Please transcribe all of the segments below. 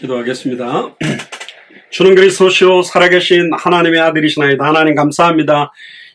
기도하겠습니다. 주는 그리스도시요 살아계신 하나님의 아들이시나이다. 하나님 감사합니다.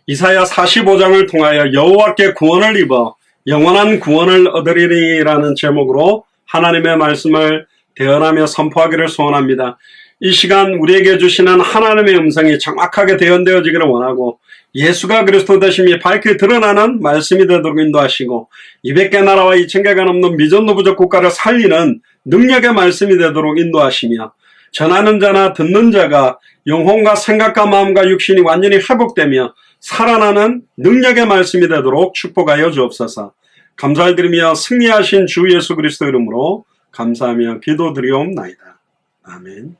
이사야 45장을 통하여 여호와께 구원을 입어 영원한 구원을 얻으리라는 제목으로 하나님의 말씀을 대언하며 선포하기를 소원합니다. 이 시간 우리에게 주시는 하나님의 음성이 정확하게 대언되어지기를 원하고 예수가 그리스도 되심이 밝게 드러나는 말씀이 되도록 인도하시고 200개 나라와 2000개가 넘는 미전도 부족 국가를 살리는 능력의 말씀이 되도록 인도하시며 전하는 자나 듣는 자가 영혼과 생각과 마음과 육신이 완전히 회복되며 살아나는 능력의 말씀이 되도록 축복하여 주옵소서. 감사를 드리며 승리하신 주 예수 그리스도 이름으로 감사하며 기도드리옵나이다. 아멘.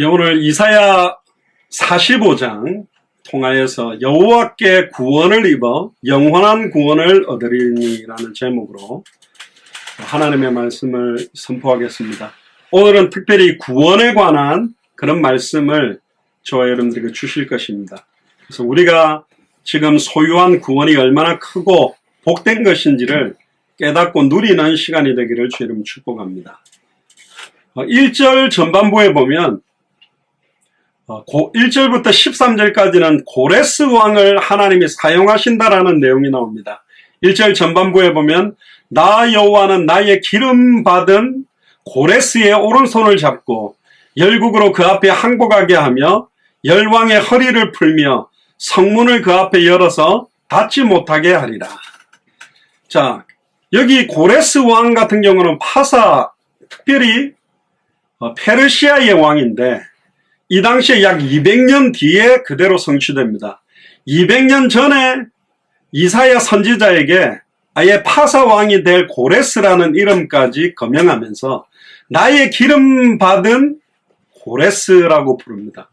오늘 이사야 45장 통하여서 여호와께 구원을 입어 영원한 구원을 얻으리니라는 제목으로 하나님의 말씀을 선포하겠습니다. 오늘은 특별히 구원에 관한 그런 말씀을 저와 여러분들에게 주실 것입니다. 그래서 우리가 지금 소유한 구원이 얼마나 크고 복된 것인지를 깨닫고 누리는 시간이 되기를 주 이름 축복합니다. 1절 전반부에 보면 1절부터 13절까지는 고레스 왕을 하나님이 사용하신다라는 내용이 나옵니다. 1절 전반부에 보면 나 여호와는 나의 기름 받은 고레스의 오른손을 잡고 열국으로 그 앞에 항복하게 하며 열왕의 허리를 풀며 성문을 그 앞에 열어서 닫지 못하게 하리라. 자, 여기 고레스 왕 같은 경우는 파사, 특별히 페르시아의 왕인데 이 당시에 약 200년 뒤에 그대로 성취됩니다. 200년 전에 이사야 선지자에게 아예 파사 왕이 될 고레스라는 이름까지 거명하면서 나의 기름 받은 고레스라고 부릅니다.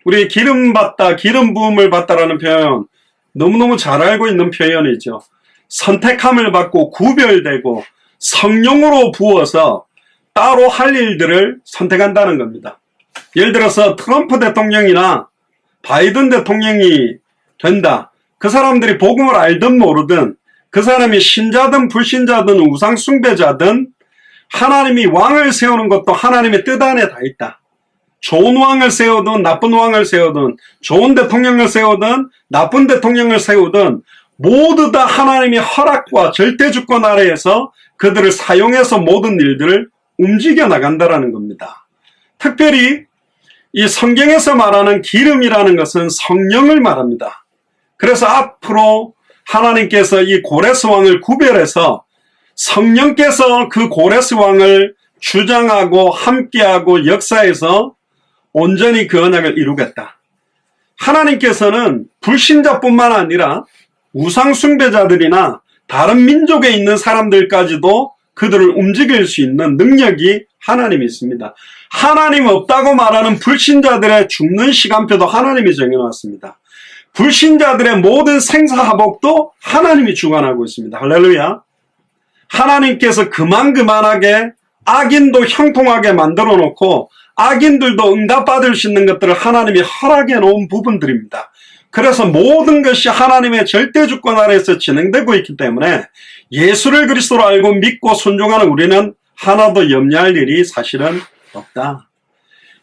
우리 기름 받다, 기름 부음을 받다라는 표현 너무너무 잘 알고 있는 표현이죠. 선택함을 받고 구별되고 성령으로 부어서 따로 할 일들을 선택한다는 겁니다. 예를 들어서 트럼프 대통령이나 바이든 대통령이 된다. 그 사람들이 복음을 알든 모르든 그 사람이 신자든 불신자든 우상 숭배자든 하나님이 왕을 세우는 것도 하나님의 뜻 안에 다 있다. 좋은 왕을 세우든 나쁜 왕을 세우든 좋은 대통령을 세우든 나쁜 대통령을 세우든 모두 다 하나님의 허락과 절대주권 아래에서 그들을 사용해서 모든 일들을 움직여 나간다라는 겁니다. 특별히 이 성경에서 말하는 기름이라는 것은 성령을 말합니다. 그래서 앞으로 하나님께서 이 고레스 왕을 구별해서 성령께서 그 고레스 왕을 주장하고 함께하고 역사에서 온전히 그 언약을 이루겠다. 하나님께서는 불신자뿐만 아니라 우상 숭배자들이나 다른 민족에 있는 사람들까지도 그들을 움직일 수 있는 능력이 하나님이 있습니다. 하나님 없다고 말하는 불신자들의 죽는 시간표도 하나님이 정해놨습니다. 불신자들의 모든 생사화복도 하나님이 주관하고 있습니다. 할렐루야. 하나님께서 그만하게 악인도 형통하게 만들어 놓고 악인들도 응답받을 수 있는 것들을 하나님이 허락해 놓은 부분들입니다. 그래서 모든 것이 하나님의 절대주권 아래에서 진행되고 있기 때문에 예수를 그리스도로 알고 믿고 순종하는 우리는 하나도 염려할 일이 사실은 없다.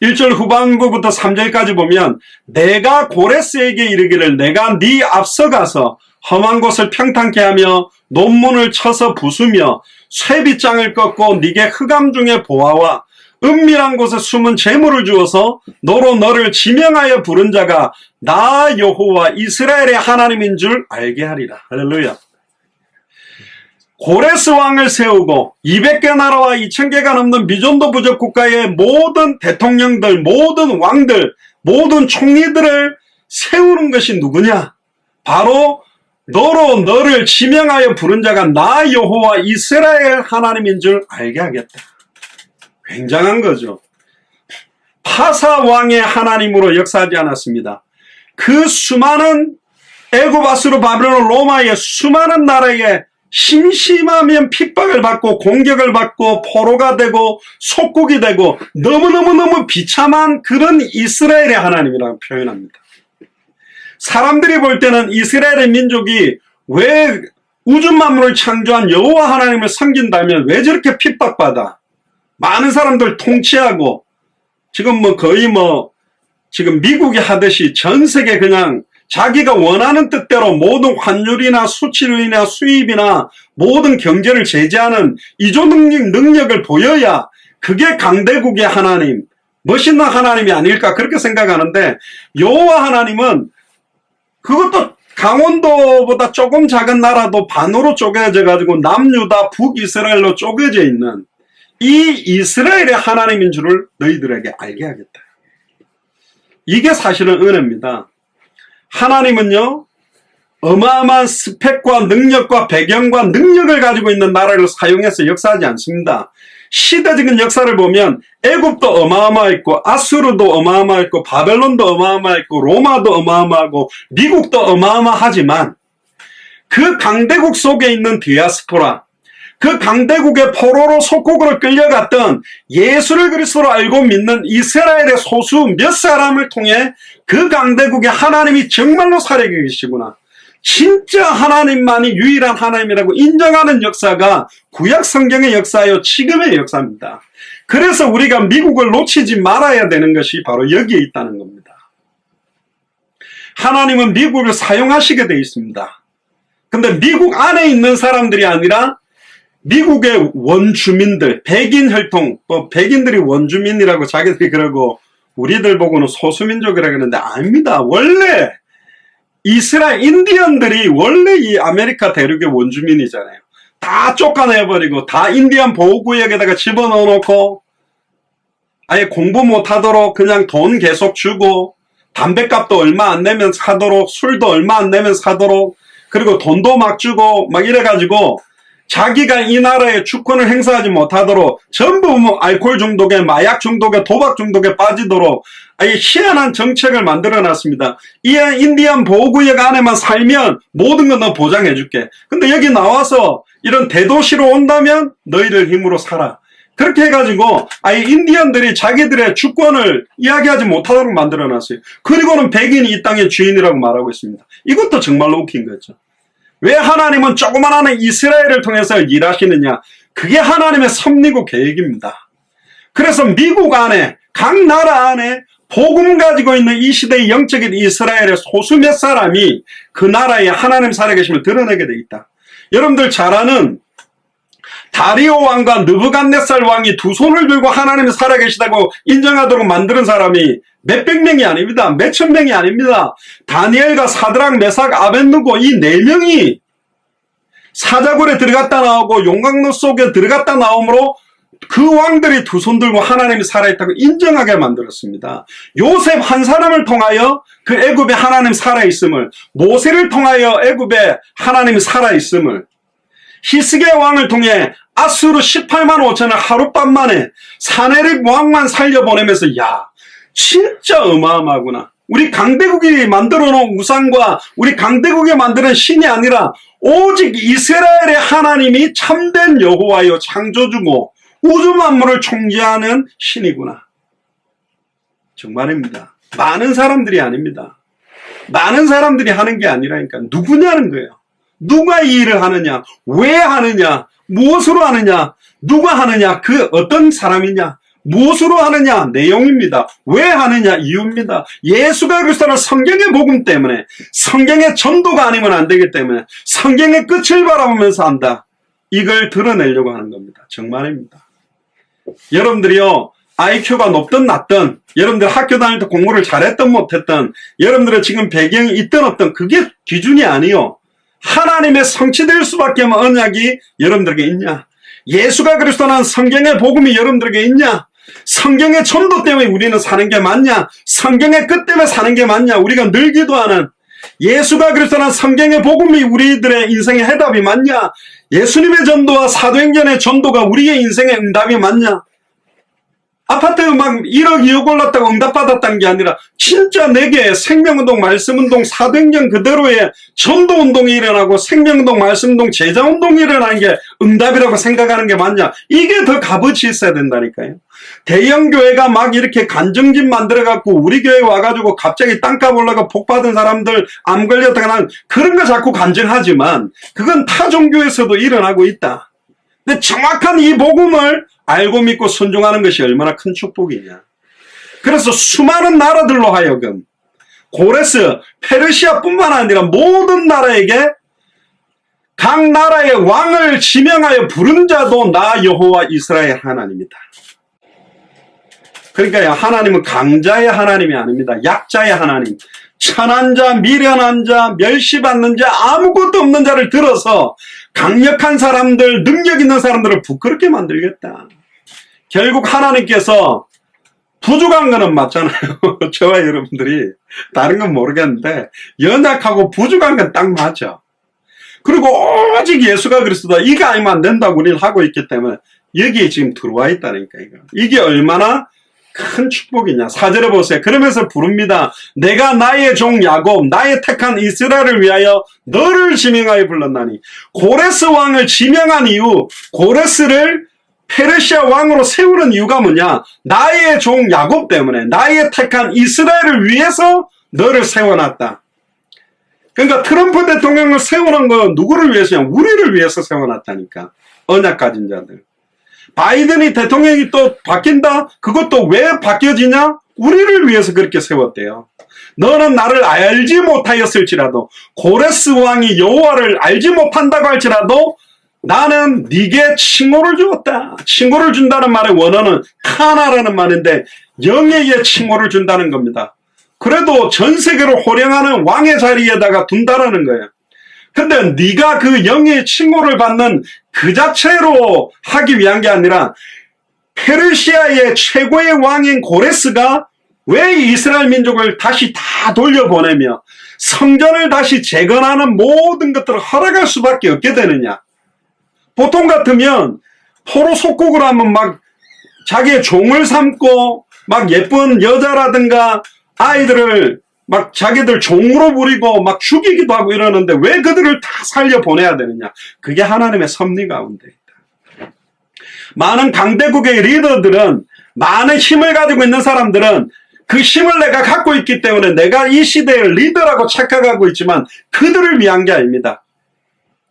1절 후반부부터 3절까지 보면 내가 고레스에게 이르기를 내가 네 앞서가서 험한 곳을 평탄케 하며 논문을 쳐서 부수며 쇠빗장을 꺾고 네게 흑암 중에 보아와 은밀한 곳에 숨은 재물을 주어서 너로 너를 지명하여 부른 자가 나 여호와 이스라엘의 하나님인 줄 알게 하리라. 할렐루야. 고레스 왕을 세우고 200개 나라와 2000개가 넘는 미전도 부족 국가의 모든 대통령들, 모든 왕들, 모든 총리들을 세우는 것이 누구냐? 바로 너로 너를 지명하여 부른 자가 나 여호와 이스라엘 하나님인 줄 알게 하겠다. 굉장한 거죠. 파사 왕의 하나님으로 역사하지 않았습니다. 그 수많은 애굽, 아수르, 바벨론, 로마의 수많은 나라에 심심하면 핍박을 받고 공격을 받고 포로가 되고 속국이 되고 너무너무 비참한 그런 이스라엘의 하나님이라고 표현합니다. 사람들이 볼 때는 이스라엘의 민족이 왜 우주 만물을 창조한 여호와 하나님을 섬긴다면 왜 저렇게 핍박받아? 많은 사람들 통치하고 지금 거의 지금 미국이 하듯이 전 세계 그냥 자기가 원하는 뜻대로 모든 환율이나 수출이나 수입이나 모든 경제를 제재하는 이조 능력을 보여야 그게 강대국의 하나님, 멋있는 하나님이 아닐까 그렇게 생각하는데, 여호와 하나님은 그것도 강원도보다 조금 작은 나라도 반으로 쪼개져 가지고 남유다 북이스라엘로 쪼개져 있는 이 이스라엘의 하나님인 줄을 너희들에게 알게 하겠다. 이게 사실은 은혜입니다. 하나님은요, 어마어마한 스펙과 능력과 배경과 능력을 가지고 있는 나라를 사용해서 역사하지 않습니다. 시대적인 역사를 보면 애굽도 어마어마했고 아수르도 어마어마했고 바벨론도 어마어마했고 로마도 어마어마하고 미국도 어마어마하지만 그 강대국 속에 있는 디아스포라, 그 강대국의 포로로 속국으로 끌려갔던 예수를 그리스도로 알고 믿는 이스라엘의 소수 몇 사람을 통해 그 강대국의 하나님이 정말로 살아계시구나, 진짜 하나님만이 유일한 하나님이라고 인정하는 역사가 구약 성경의 역사요, 지금의 역사입니다. 그래서 우리가 미국을 놓치지 말아야 되는 것이 바로 여기에 있다는 겁니다. 하나님은 미국을 사용하시게 되어 있습니다. 근데 미국 안에 있는 사람들이 아니라 미국의 원주민들, 백인 혈통, 백인들이 원주민이라고 자기들이 그러고 우리들 보고는 소수민족이라고 그러는데 아닙니다. 원래 이스라엘 인디언들이 원래 이 아메리카 대륙의 원주민이잖아요. 다 쫓아내버리고 다 인디언 보호구역에다가 집어넣어 놓고 아예 공부 못하도록 그냥 돈 계속 주고 담배값도 얼마 안 내면 사도록, 술도 얼마 안 내면 사도록, 그리고 돈도 막 주고 막 이래가지고 자기가 이 나라의 주권을 행사하지 못하도록 전부 알코올 중독에, 마약 중독에, 도박 중독에 빠지도록 아예 희한한 정책을 만들어놨습니다. 이 인디언 보호구역 안에만 살면 모든 건 너 보장해줄게. 근데 여기 나와서 이런 대도시로 온다면 너희들 힘으로 살아. 그렇게 해가지고 아예 인디언들이 자기들의 주권을 이야기하지 못하도록 만들어놨어요. 그리고는 백인이 이 땅의 주인이라고 말하고 있습니다. 이것도 정말로 웃긴 거죠. 왜 하나님은 조그만한 이스라엘을 통해서 일하시느냐? 그게 하나님의 섭리고 계획입니다. 그래서 미국 안에, 각 나라 안에 복음 가지고 있는 이 시대의 영적인 이스라엘의 소수 몇 사람이 그 나라에 하나님 살아계심을 드러내게 돼 있다. 여러분들 잘 아는 다리오 왕과 느부갓네살 왕이 두 손을 들고 하나님이 살아계시다고 인정하도록 만드는 사람이 몇백 명이 아닙니다. 몇천 명이 아닙니다. 다니엘과 사드락, 메삭, 아벳느고 이 네 명이 사자굴에 들어갔다 나오고 용광로 속에 들어갔다 나오므로 그 왕들이 두 손 들고 하나님이 살아있다고 인정하게 만들었습니다. 요셉 한 사람을 통하여 그 애굽에 하나님 살아있음을, 모세를 통하여 애굽에 하나님이 살아있음을, 히스기야 왕을 통해 아수르 18만 5천을 하룻밤 만에 사네립 왕만 살려보내면서 야, 진짜 어마어마하구나. 우리 강대국이 만들어 놓은 우상과 우리 강대국이 만드는 신이 아니라 오직 이스라엘의 하나님이 참된 여호와여 창조주고 우주 만물을 총재하는 신이구나. 정말입니다. 많은 사람들이 아닙니다. 많은 사람들이 하는 게 아니라니까. 누구냐는 거예요. 누가 이 일을 하느냐, 왜 하느냐, 무엇으로 하느냐, 누가 하느냐, 그 어떤 사람이냐, 무엇으로 하느냐, 내용입니다. 왜 하느냐, 이유입니다. 예수가 그리스도는 성경의 복음 때문에, 성경의 전도가 아니면 안 되기 때문에 성경의 끝을 바라보면서 한다. 이걸 드러내려고 하는 겁니다. 정말입니다. 여러분들이요, IQ가 높든 낮든, 여러분들 학교 다닐 때 공부를 잘했든 못했든, 여러분들의 지금 배경이 있든 없든 그게 기준이 아니요. 하나님의 성취될 수밖에 없는 언약이 여러분들에게 있냐? 예수가 그리스도는 성경의 복음이 여러분들에게 있냐? 성경의 전도 때문에 우리는 사는 게 맞냐? 성경의 끝 때문에 사는 게 맞냐? 우리가 늘 기도하는 예수가 그리스도는 성경의 복음이 우리들의 인생의 해답이 맞냐? 예수님의 전도와 사도행전의 전도가 우리의 인생의 응답이 맞냐? 아파트 막 1억 2억 올랐다고 응답받았다는 게 아니라 진짜 내게 생명운동, 말씀운동, 사도행전 그대로의 전도운동이 일어나고 생명운동, 말씀운동, 제자운동이 일어나는 게 응답이라고 생각하는 게 맞냐? 이게 더 값어치 있어야 된다니까요. 대형 교회가 막 이렇게 간증집 만들어갖고 우리 교회 와가지고 갑자기 땅값 올라가 복받은 사람들 암 걸렸다거나 그런 거 자꾸 간증하지만 그건 타 종교에서도 일어나고 있다. 근데 정확한 이 복음을 알고 믿고 순종하는 것이 얼마나 큰 축복이냐. 그래서 수많은 나라들로 하여금 고레스, 페르시아뿐만 아니라 모든 나라에게 각 나라의 왕을 지명하여 부른 자도 나 여호와 이스라엘 하나님이다. 그러니까요, 하나님은 강자의 하나님이 아닙니다. 약자의 하나님. 천한 자, 미련한 자, 멸시받는 자, 아무것도 없는 자를 들어서 강력한 사람들, 능력 있는 사람들을 부끄럽게 만들겠다. 결국 하나님께서 부족한 거는 맞잖아요. 저와 여러분들이 다른 건 모르겠는데 연약하고 부족한 건 딱 맞아. 그리고 오직 예수가 그리스도다. 이거 아니면 안 된다고 우리는 하고 있기 때문에 여기에 지금 들어와 있다니까. 이게 얼마나 큰 축복이냐. 4절에 보세요. 그러면서 부릅니다. 내가 나의 종 야곱, 나의 택한 이스라엘을 위하여 너를 지명하여 불렀나니. 고레스 왕을 지명한 이유, 고레스를 페르시아 왕으로 세우는 이유가 뭐냐? 나의 종 야곱 때문에, 나의 택한 이스라엘을 위해서 너를 세워놨다. 그러니까 트럼프 대통령을 세우는 건 누구를 위해서냐? 우리를 위해서 세워놨다니까. 언약 가진 자들. 바이든이 대통령이 또 바뀐다? 그것도 왜 바뀌어지냐? 우리를 위해서 그렇게 세웠대요. 너는 나를 알지 못하였을지라도, 고레스 왕이 여호와를 알지 못한다고 할지라도 나는 네게 칭호를 주었다. 칭호를 준다는 말의 원어는 카나라는 말인데 영예의 칭호를 준다는 겁니다. 그래도 전 세계를 호령하는 왕의 자리에다가 둔다라는 거예요. 근데 네가 그 영예의 칭호를 받는 그 자체로 하기 위한 게 아니라 페르시아의 최고의 왕인 고레스가 왜 이스라엘 민족을 다시 다 돌려보내며 성전을 다시 재건하는 모든 것들을 허락할 수밖에 없게 되느냐. 보통 같으면 포로 속국을 하면 막 자기의 종을 삼고 막 예쁜 여자라든가 아이들을 막 자기들 종으로 부리고 막 죽이기도 하고 이러는데 왜 그들을 다 살려보내야 되느냐. 그게 하나님의 섭리 가운데 있다. 많은 강대국의 리더들은, 많은 힘을 가지고 있는 사람들은 그 힘을 내가 갖고 있기 때문에 내가 이 시대의 리더라고 착각하고 있지만 그들을 위한 게 아닙니다.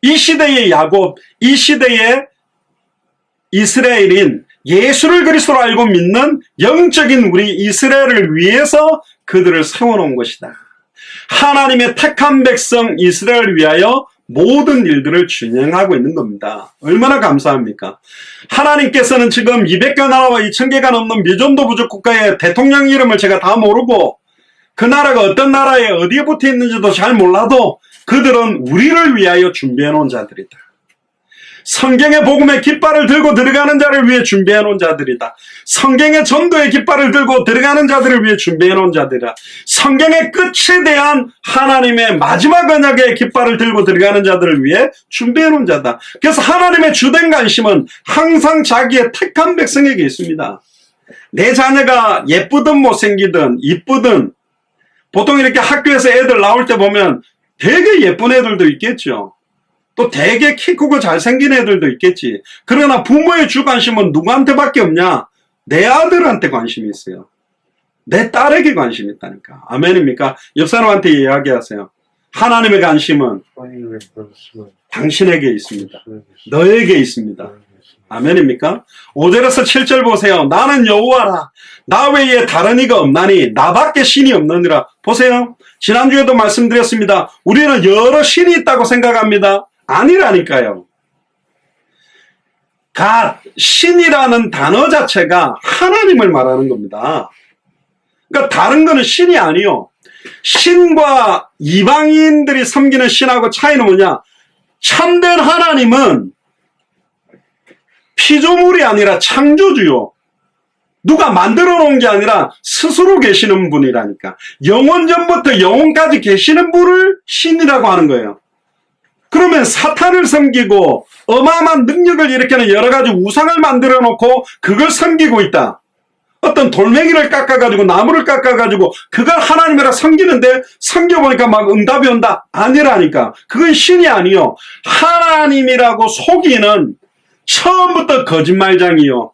이 시대의 야곱, 이 시대의 이스라엘인 예수를 그리스도로 알고 믿는 영적인 우리 이스라엘을 위해서 그들을 세워놓은 것이다. 하나님의 택한 백성 이스라엘을 위하여 모든 일들을 진행하고 있는 겁니다. 얼마나 감사합니까? 하나님께서는 지금 200개 나라와 2000개가 넘는 미전도 부족 국가의 대통령 이름을 제가 다 모르고 그 나라가 어떤 나라에 어디에 붙어 있는지도 잘 몰라도 그들은 우리를 위하여 준비해 놓은 자들이다. 성경의 복음의 깃발을 들고 들어가는 자를 위해 준비해 놓은 자들이다. 성경의 전도의 깃발을 들고 들어가는 자들을 위해 준비해 놓은 자들이다. 성경의 끝에 대한 하나님의 마지막 언약의 깃발을 들고 들어가는 자들을 위해 준비해 놓은 자다. 그래서 하나님의 주된 관심은 항상 자기의 택한 백성에게 있습니다. 내 자녀가 예쁘든 못생기든 이쁘든, 보통 이렇게 학교에서 애들 나올 때 보면 되게 예쁜 애들도 있겠죠. 또 되게 키 크고 잘생긴 애들도 있겠지. 그러나 부모의 주 관심은 누구한테밖에 없냐? 내 아들한테 관심이 있어요. 내 딸에게 관심이 있다니까. 아멘입니까? 옆 사람한테 이야기하세요. 하나님의 관심은 당신에게 있습니다. 너에게 있습니다. 아멘입니까? 5절에서 7절 보세요. 나는 여호와라. 나 외에 다른 이가 없나니 나밖에 신이 없느니라. 보세요. 지난주에도 말씀드렸습니다. 우리는 여러 신이 있다고 생각합니다. 아니라니까요. 신이라는 단어 자체가 하나님을 말하는 겁니다. 그러니까 다른 거는 신이 아니요. 신과 이방인들이 섬기는 신하고 차이는 뭐냐? 참된 하나님은 피조물이 아니라 창조주요. 누가 만들어 놓은 게 아니라 스스로 계시는 분이라니까. 영원 전부터 영원까지 계시는 분을 신이라고 하는 거예요. 그러면 사탄을 섬기고 어마어마한 능력을 일으키는 여러 가지 우상을 만들어 놓고 그걸 섬기고 있다. 어떤 돌멩이를 깎아가지고 나무를 깎아가지고 그걸 하나님이라 섬기는데 섬겨보니까 막 응답이 온다. 아니라니까. 그건 신이 아니요. 하나님이라고 속이는 처음부터 거짓말장이요.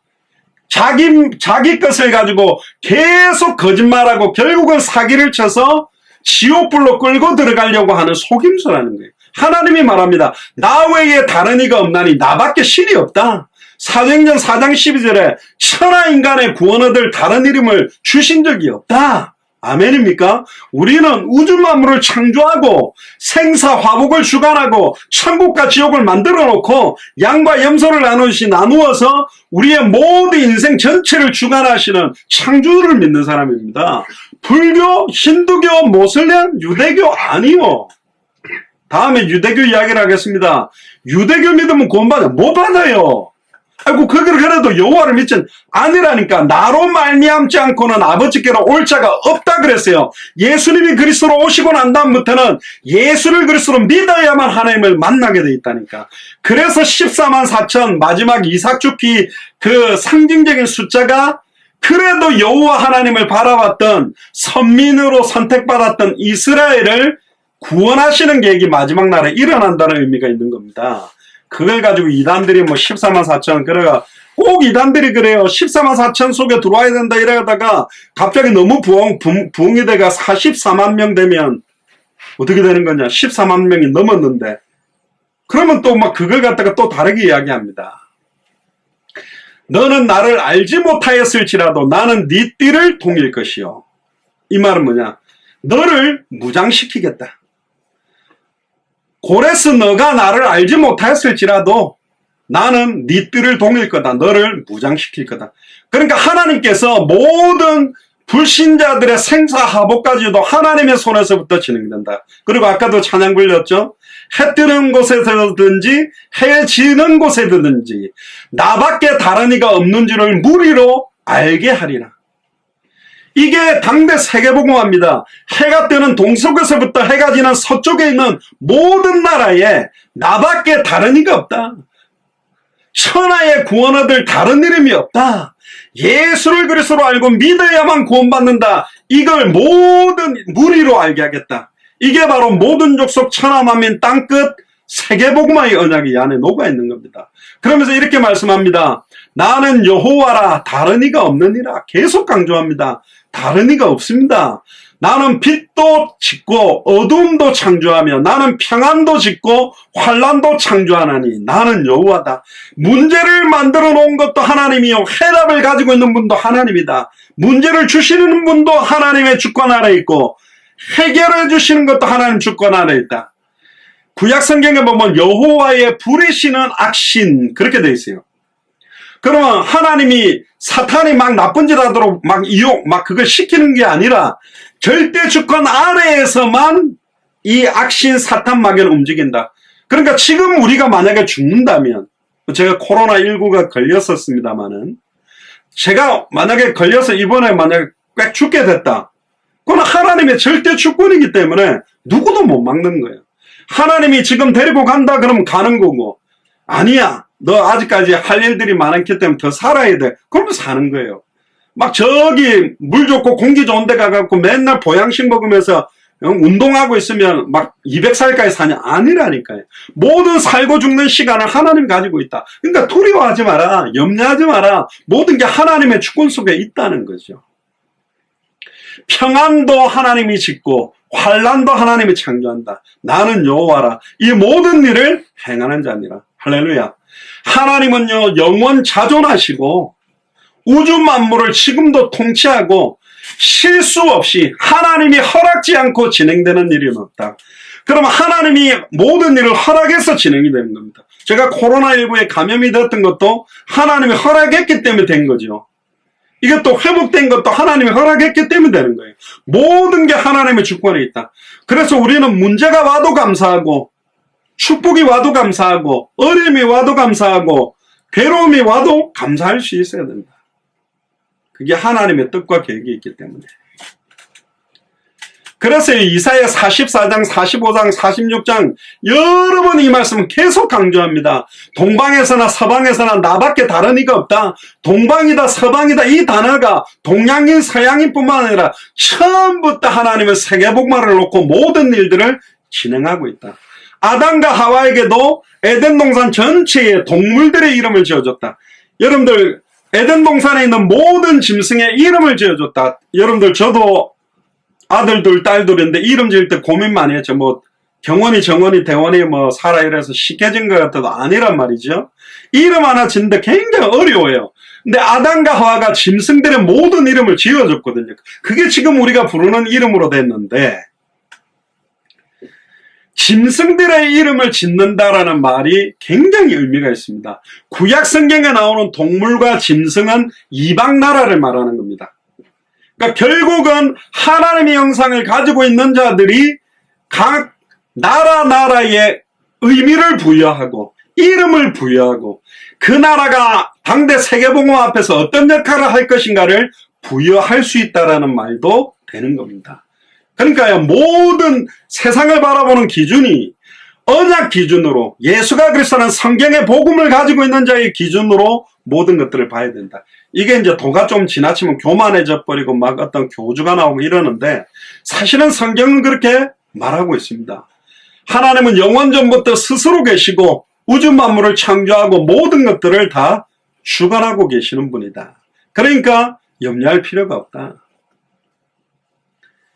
자기 것을 가지고 계속 거짓말하고 결국은 사기를 쳐서 지옥불로 끌고 들어가려고 하는 속임수라는 거예요. 하나님이 말합니다. 나 외에 다른 이가 없나니 나밖에 신이 없다. 사도행전 4장 12절에 천하 인간의 구원 얻을 다른 이름을 주신 적이 없다. 아멘입니까? 우리는 우주 만물을 창조하고 생사 화복을 주관하고 천국과 지옥을 만들어 놓고 양과 염소를 나누어서 우리의 모든 인생 전체를 주관하시는 창조를 믿는 사람입니다. 불교, 힌두교, 모슬렘, 유대교 아니요. 다음에 유대교 이야기를 하겠습니다. 유대교 믿으면 구원받아? 못 받아요. 아이고 그래도 여호와를 믿진 아니라니까. 나로 말미암지 않고는 아버지께로 올 자가 없다 그랬어요. 예수님이 그리스도로 오시고 난 다음부터는 예수를 그리스도로 믿어야만 하나님을 만나게 돼 있다니까. 그래서 14만 4천 마지막 이삭 주피 그 상징적인 숫자가 그래도 여호와 하나님을 바라봤던 선민으로 선택받았던 이스라엘을 구원하시는 계획이 마지막 날에 일어난다는 의미가 있는 겁니다. 그걸 가지고 이단들이 뭐 14만 4천 그래가 꼭 이단들이 그래요. 14만 4천 속에 들어와야 된다 이러다가 갑자기 너무 부흥이 돼가 44만 명 되면 어떻게 되는 거냐. 14만 명이 넘었는데 그러면 또 막 그걸 갖다가 또 다르게 이야기합니다. 너는 나를 알지 못하였을지라도 나는 네 띠를 동일 것이요. 이 말은 뭐냐. 너를 무장시키겠다. 고레스 너가 나를 알지 못하였을지라도 나는 네 띠를 동일 거다. 너를 무장시킬 거다. 그러니까 하나님께서 모든 불신자들의 생사하복까지도 하나님의 손에서부터 진행된다. 그리고 아까도 찬양 불렸죠. 해 뜨는 곳에서든지 해 지는 곳에든지 나밖에 다른 이가 없는 줄을 무리로 알게 하리라. 이게 당대 세계복음화입니다. 해가 뜨는 동쪽에서부터 해가 지는 서쪽에 있는 모든 나라에 나밖에 다른 이가 없다. 천하의 구원 얻을 다른 이름이 없다. 예수를 그리스도로 알고 믿어야만 구원받는다. 이걸 모든 무리로 알게 하겠다. 이게 바로 모든 족속 천하 만민 땅끝 세계복음화의 언약이 이 안에 녹아있는 겁니다. 그러면서 이렇게 말씀합니다. 나는 여호와라 다른 이가 없느니라. 계속 강조합니다. 다른 이가 없습니다. 나는 빛도 짓고 어둠도 창조하며 나는 평안도 짓고 환난도 창조하나니 나는 여호와다. 문제를 만들어 놓은 것도 하나님이요 해답을 가지고 있는 분도 하나님이다. 문제를 주시는 분도 하나님의 주권 아래 있고 해결해 주시는 것도 하나님 주권 아래 있다. 구약 성경에 보면 여호와의 부리시는 악신 그렇게 돼 있어요. 그러면 하나님이 사탄이 막 나쁜 짓 하도록 막 그걸 시키는 게 아니라 절대 주권 아래에서만 이 악신 사탄 마귀는 움직인다. 그러니까 지금 우리가 만약에 죽는다면 제가 코로나19가 걸렸었습니다만은 제가 만약에 걸려서 이번에 만약에 꽤 죽게 됐다. 그건 하나님의 절대 주권이기 때문에 누구도 못 막는 거예요. 하나님이 지금 데리고 간다 그러면 가는 거고 아니야 너 아직까지 할 일들이 많았기 때문에 더 살아야 돼. 그러면 사는 거예요. 막 저기 물 좋고 공기 좋은 데 가갖고 맨날 보양식 먹으면서 운동하고 있으면 막 200살까지 사냐? 아니라니까요. 모든 살고 죽는 시간을 하나님 가지고 있다. 그러니까 두려워하지 마라. 염려하지 마라. 모든 게 하나님의 주권 속에 있다는 거죠. 평안도 하나님이 짓고 환난도 하나님이 창조한다. 나는 여호와라. 이 모든 일을 행하는 자니라. 할렐루야. 하나님은요 영원 자존하시고 우주 만물을 지금도 통치하고 실수 없이 하나님이 허락지 않고 진행되는 일은 없다. 그러면 하나님이 모든 일을 허락해서 진행이 되는 겁니다. 제가 코로나19에 감염이 됐던 것도 하나님이 허락했기 때문에 된 거죠. 이게 또 회복된 것도 하나님이 허락했기 때문에 되는 거예요. 모든 게 하나님의 주권에 있다. 그래서 우리는 문제가 와도 감사하고 축복이 와도 감사하고 어려움이 와도 감사하고 괴로움이 와도 감사할 수 있어야 된다. 그게 하나님의 뜻과 계획이 있기 때문에. 그래서 이사야 44장, 45장, 46장 여러 번 이 말씀을 계속 강조합니다. 동방에서나 서방에서나 나밖에 다른 이가 없다. 동방이다 서방이다 이 단어가 동양인 서양인 뿐만 아니라 처음부터 하나님은 세계복음화를 놓고 모든 일들을 진행하고 있다. 아담과 하와에게도 에덴 동산 전체에 동물들의 이름을 지어줬다. 여러분들 에덴 동산에 있는 모든 짐승의 이름을 지어줬다. 여러분들 저도 아들 둘, 딸 둘인데 이름 지을 때 고민 많이 했죠. 뭐 경원이, 정원이, 대원이 뭐 살아 이래서 쉽게 진 것 같아도 아니란 말이죠. 이름 하나 짓는데 굉장히 어려워요. 근데 아담과 하와가 짐승들의 모든 이름을 지어줬거든요. 그게 지금 우리가 부르는 이름으로 됐는데 짐승들의 이름을 짓는다라는 말이 굉장히 의미가 있습니다. 구약 성경에 나오는 동물과 짐승은 이방 나라를 말하는 겁니다. 그러니까 결국은 하나님의 형상을 가지고 있는 자들이 각 나라에 의미를 부여하고 이름을 부여하고 그 나라가 당대 세계복음 앞에서 어떤 역할을 할 것인가를 부여할 수 있다라는 말도 되는 겁니다. 그러니까요, 모든 세상을 바라보는 기준이 언약 기준으로 예수가 그리스도는 성경의 복음을 가지고 있는 자의 기준으로 모든 것들을 봐야 된다. 이게 이제 도가 좀 지나치면 교만해져 버리고 막 어떤 교주가 나오고 이러는데 사실은 성경은 그렇게 말하고 있습니다. 하나님은 영원 전부터 스스로 계시고 우주 만물을 창조하고 모든 것들을 다 주관하고 계시는 분이다. 그러니까 염려할 필요가 없다.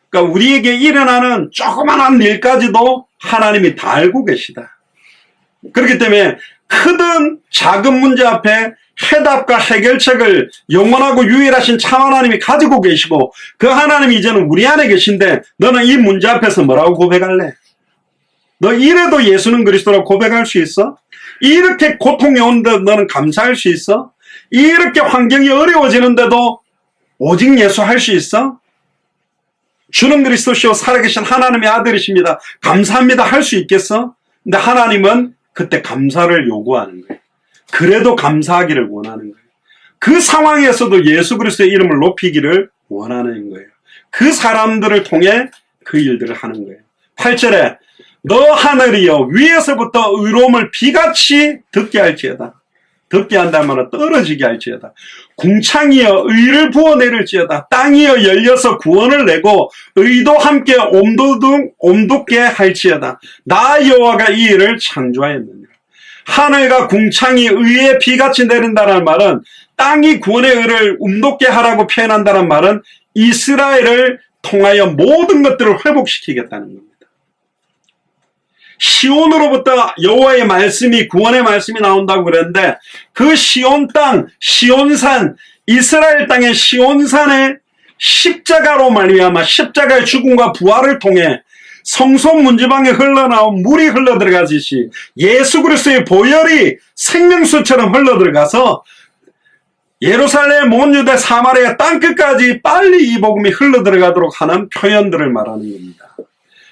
그러니까 우리에게 일어나는 조그마한 일까지도 하나님이 다 알고 계시다. 그렇기 때문에 크든 작은 문제 앞에 해답과 해결책을 영원하고 유일하신 참 하나님이 가지고 계시고 그 하나님이 이제는 우리 안에 계신데 너는 이 문제 앞에서 뭐라고 고백할래? 너 이래도 예수는 그리스도라고 고백할 수 있어? 이렇게 고통이 오는데 너는 감사할 수 있어? 이렇게 환경이 어려워지는데도 오직 예수 할 수 있어? 주는 그리스도시요 살아계신 하나님의 아들이십니다. 감사합니다 할 수 있겠어? 근데 하나님은 그때 감사를 요구하는 거예요. 그래도 감사하기를 원하는 거예요. 그 상황에서도 예수 그리스도의 이름을 높이기를 원하는 거예요. 그 사람들을 통해 그 일들을 하는 거예요. 8절에 너 하늘이여 위에서부터 의로움을 비같이 듣게 할지어다. 듣게 한다는 말은 떨어지게 할지어다. 궁창이여 의를 부어내릴지어다. 땅이여 열려서 구원을 내고 의도 함께 옴돋게 할지어다. 나 여호와가 이 일을 창조하였느니라. 하늘과 궁창이 의의 비같이 내린다는 말은 땅이 구원의 의를 움돋게 하라고 표현한다는 말은 이스라엘을 통하여 모든 것들을 회복시키겠다는 겁니다. 시온으로부터 여호와의 말씀이 구원의 말씀이 나온다고 그랬는데 그 시온 땅, 시온산, 이스라엘 땅의 시온산의 십자가로 말미암아 십자가의 죽음과 부활을 통해 성소 문지방에 흘러나온 물이 흘러들어가듯이 예수 그리스도의 보혈이 생명수처럼 흘러들어가서 예루살렘, 온 유대, 사마리아 땅끝까지 빨리 이 복음이 흘러들어가도록 하는 표현들을 말하는 겁니다.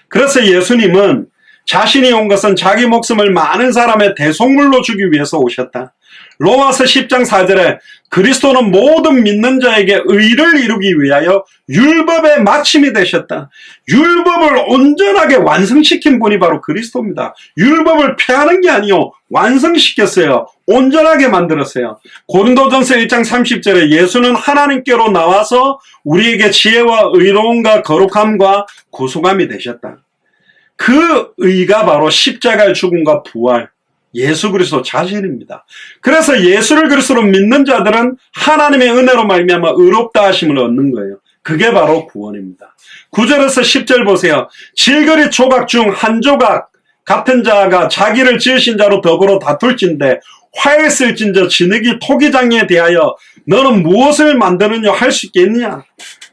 그래서 예수님은 자신이 온 것은 자기 목숨을 많은 사람의 대속물로 주기 위해서 오셨다. 로마서 10장 4절에 그리스도는 모든 믿는 자에게 의를 이루기 위하여 율법의 마침이 되셨다. 율법을 온전하게 완성시킨 분이 바로 그리스도입니다. 율법을 폐하는 게 아니요 완성시켰어요. 온전하게 만들었어요. 고린도전서 1장 30절에 예수는 하나님께로 나와서 우리에게 지혜와 의로움과 거룩함과 구속함이 되셨다. 그 의가 바로 십자가의 죽음과 부활, 예수 그리스도 자신입니다. 그래서 예수를 그리스도로 믿는 자들은 하나님의 은혜로 말미암아 의롭다 하심을 얻는 거예요. 그게 바로 구원입니다. 9절에서 10절 보세요. 질거리 조각 중 한 조각 같은 자가 자기를 지으신 자로 더불어 다툴진대 화했을진저 진흙이 토기장에 대하여 너는 무엇을 만드느냐 할 수 있겠느냐.